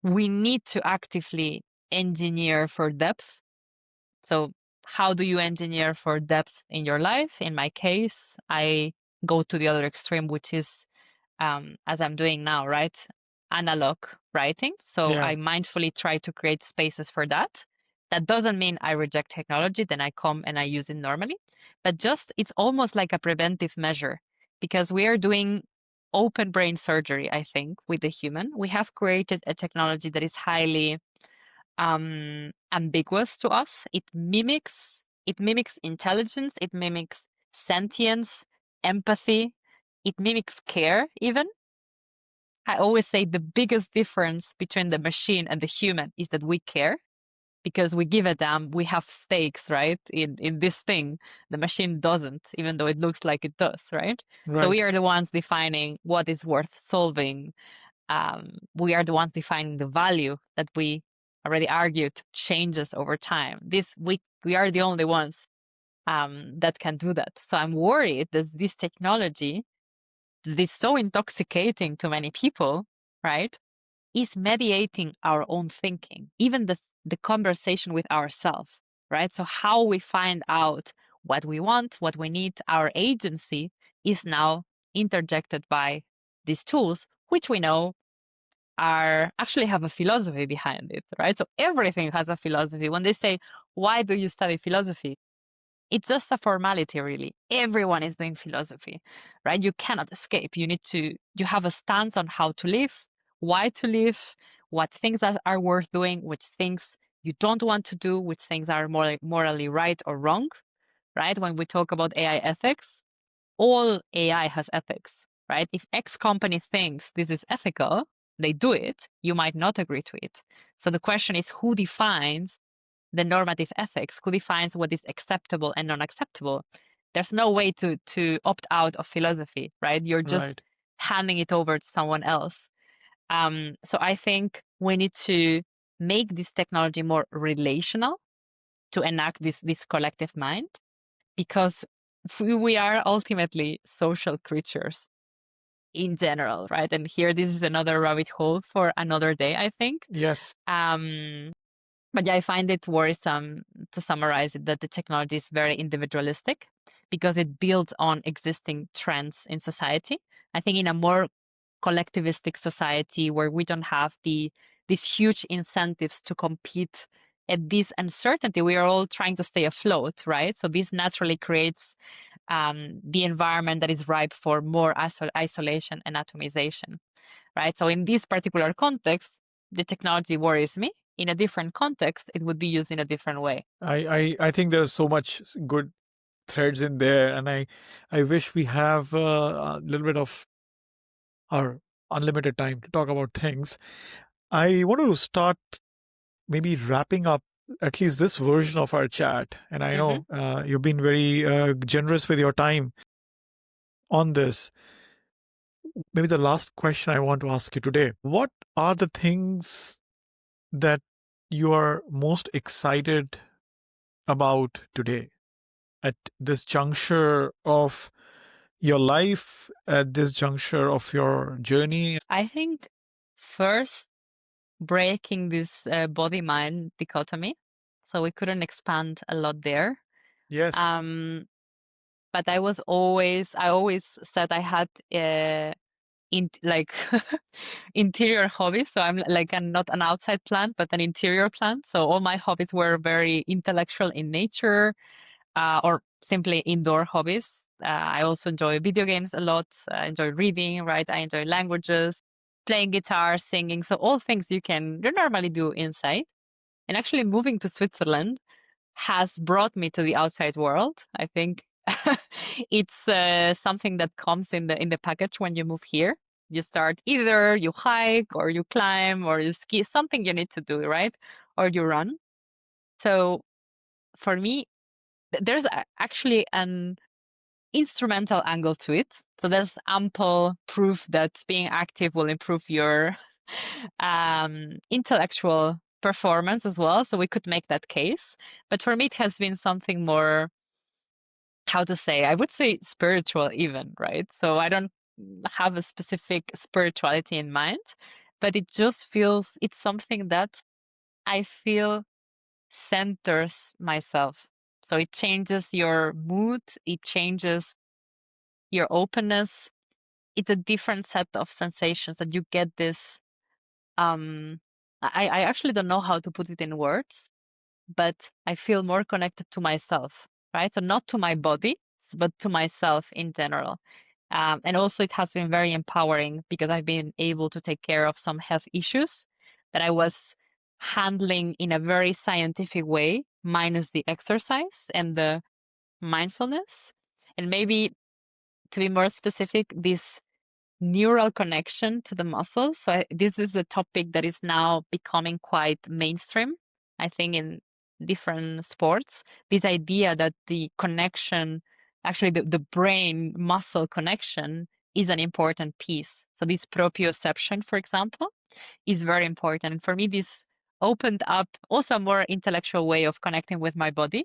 We need to actively engineer for depth. So how do you engineer for depth in your life? In my case, I go to the other extreme, which is as I'm doing now, right? Analog writing. So Yeah. I mindfully try to create spaces for that. That doesn't mean I reject technology, then I come and I use it normally, but just it's almost like a preventive measure because we are doing open brain surgery, I think, with the human. We have created a technology that is highly ambiguous to us. It mimics intelligence, it mimics sentience, empathy, it mimics care even. I always say the biggest difference between the machine and the human is that we care because we give a damn, we have stakes, right? In this thing, the machine doesn't, even though it looks like it does, right? So we Right. are the ones defining what is worth solving. We are the ones defining the value that we already argued changes over time. We are the only ones that can do that. So I'm worried that this technology that is so intoxicating to many people, right, is mediating our own thinking. Even the conversation with ourselves, right? So how we find out what we want, what we need, our agency is now interjected by these tools, which we know are actually have a philosophy behind it, right? So everything has a philosophy. When they say, why do you study philosophy? It's just a formality, really. Everyone is doing philosophy, right? You cannot escape. You have a stance on how to live, why to live, what things are worth doing, which things you don't want to do, which things are morally right or wrong, right? When we talk about AI ethics, all AI has ethics, right? If X company thinks this is ethical, they do it, you might not agree to it. So the question is who defines the normative ethics, who defines what is acceptable and non-acceptable? There's no way to opt out of philosophy, right? You're just Right. handing it over to someone else. So I think we need to make this technology more relational to enact this collective mind, because we are ultimately social creatures in general, right? And here, this is another rabbit hole for another day, I think. Yes. Um, but yeah, I find it worrisome, to summarize it, that the technology is very individualistic because it builds on existing trends in society. I think in a more collectivistic society where we don't have these huge incentives to compete at this uncertainty, we are all trying to stay afloat, right? So this naturally creates the environment that is ripe for more isolation and atomization, right? So in this particular context, the technology worries me. In a different context, it would be used in a different way. I think there's so much good threads in there, and I wish we have a little bit of our unlimited time to talk about things. I want to start maybe wrapping up at least this version of our chat, and I Hmm. know you've been very generous with your time on this. Maybe the last question I want to ask you today: what are the things that you are most excited about today at this juncture of your life, at this juncture of your journey? I think first, breaking this body-mind dichotomy. So we couldn't expand a lot there. Yes. Um, but I always said I had in like interior hobbies. So I'm like not an outside plant, but an interior plant. So all my hobbies were very intellectual in nature, or simply indoor hobbies. I also enjoy video games a lot. I enjoy reading, right? I enjoy languages, playing guitar, singing. So all things you normally do inside. And actually moving to Switzerland has brought me to the outside world. I think it's something that comes in the package when you move here. You start either you hike or you climb or you ski, something you need to do, right? Or you run. So for me, there's actually an instrumental angle to it. So there's ample proof that being active will improve your intellectual performance as well. So we could make that case. But for me, it has been something more, how to say, I would say spiritual even, right? So I don't have a specific spirituality in mind, but it just feels, it's something that I feel centers myself. So it changes your mood, it changes your openness. It's a different set of sensations that you get this. Um, I actually don't know how to put it in words, but I feel more connected to myself, right? So not to my body, but to myself in general. And also, it has been very empowering because I've been able to take care of some health issues that I was handling in a very scientific way, minus the exercise and the mindfulness. And maybe to be more specific, this neural connection to the muscles. So this is a topic that is now becoming quite mainstream, I think, in different sports. This idea that the connection, actually the brain muscle connection is an important piece. So this proprioception, for example, is very important. And for me, this opened up also a more intellectual way of connecting with my body,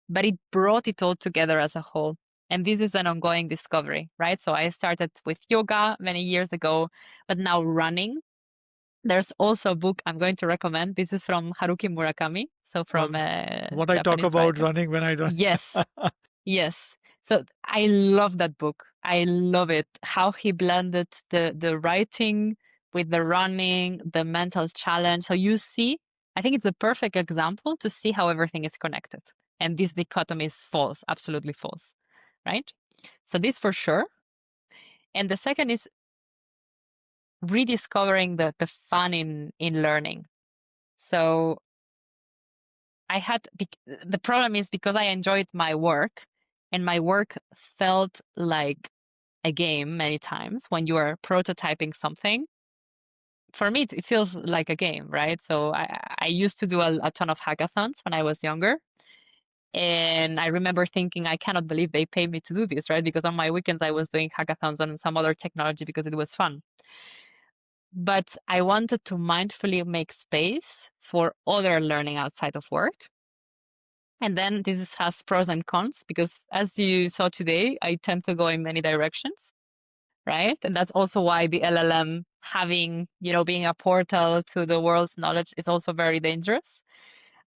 but it brought it all together as a whole. And this is an ongoing discovery, right? So I started with yoga many years ago, but now running There's also a book I'm going to recommend. This is from Haruki Murakami, so from a What I talk Japanese about writer. running when I run. Yes, yes. So I love that book. I love it. How he blended the writing with the running, the mental challenge. So you see, I think it's a perfect example to see how everything is connected. And this dichotomy is false, absolutely false, right? So this for sure. And the second is rediscovering the fun in learning. So I had the problem is because I enjoyed my work, and my work felt like a game many times when you are prototyping something. For me, it feels like a game, right? So I used to do a ton of hackathons when I was younger. And I remember thinking, I cannot believe they pay me to do this, right? Because on my weekends, I was doing hackathons on some other technology because it was fun. But I wanted to mindfully make space for other learning outside of work. And then has pros and cons because as you saw today, I tend to go in many directions, right? And that's also why the LLM having, being a portal to the world's knowledge is also very dangerous.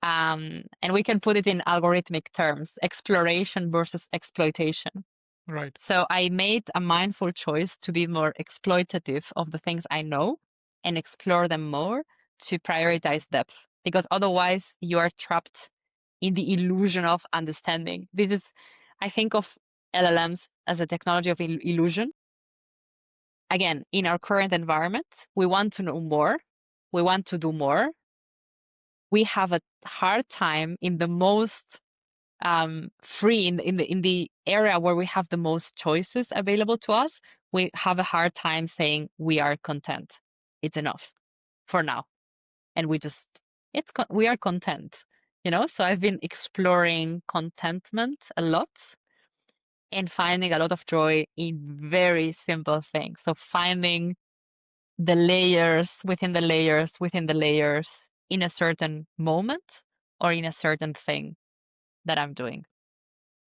And we can put it in algorithmic terms, exploration versus exploitation. Right. So I made a mindful choice to be more exploitative of the things I know and explore them more to prioritize depth, because otherwise you are trapped in the illusion of understanding. I think of LLMs as a technology of illusion. Again, in our current environment, we want to know more, we want to do more. We have a hard time in the most free in the area where we have the most choices available to us. We have a hard time saying we are content. It's enough for now, and we are content, So I've been exploring contentment a lot and finding a lot of joy in very simple things. So finding the layers within the layers within the layers in a certain moment or in a certain thing that I'm doing.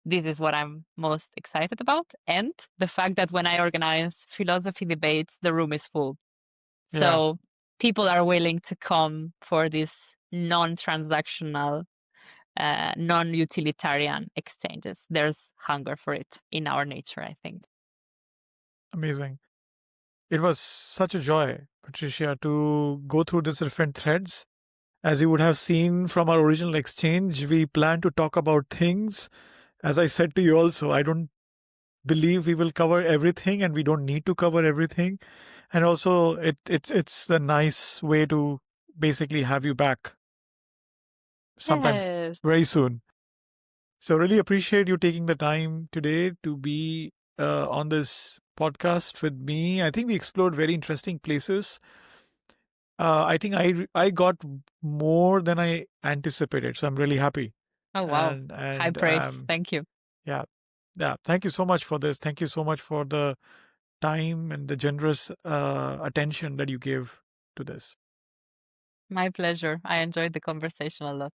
This is what I'm most excited about. And the fact that when I organize philosophy debates, the room is full. Yeah. So people are willing to come for this non-transactional, non-utilitarian exchanges. There's hunger for it in our nature, I think. Amazing. It was such a joy, Patricia, to go through these different threads. As you would have seen from our original exchange, we plan to talk about things. As I said to you also, I don't believe we will cover everything and we don't need to cover everything. And also it's a nice way to basically have you back sometimes Yes. very soon. So really appreciate you taking the time today to be on this podcast with me. I think we explored very interesting places. I think I got more than I anticipated, so I'm really happy. Oh, wow. And High praise. Thank you. yeah, yeah. Thank you so much for this. Thank you so much for the time and the generous attention that you gave to this. My pleasure. I enjoyed the conversation a lot.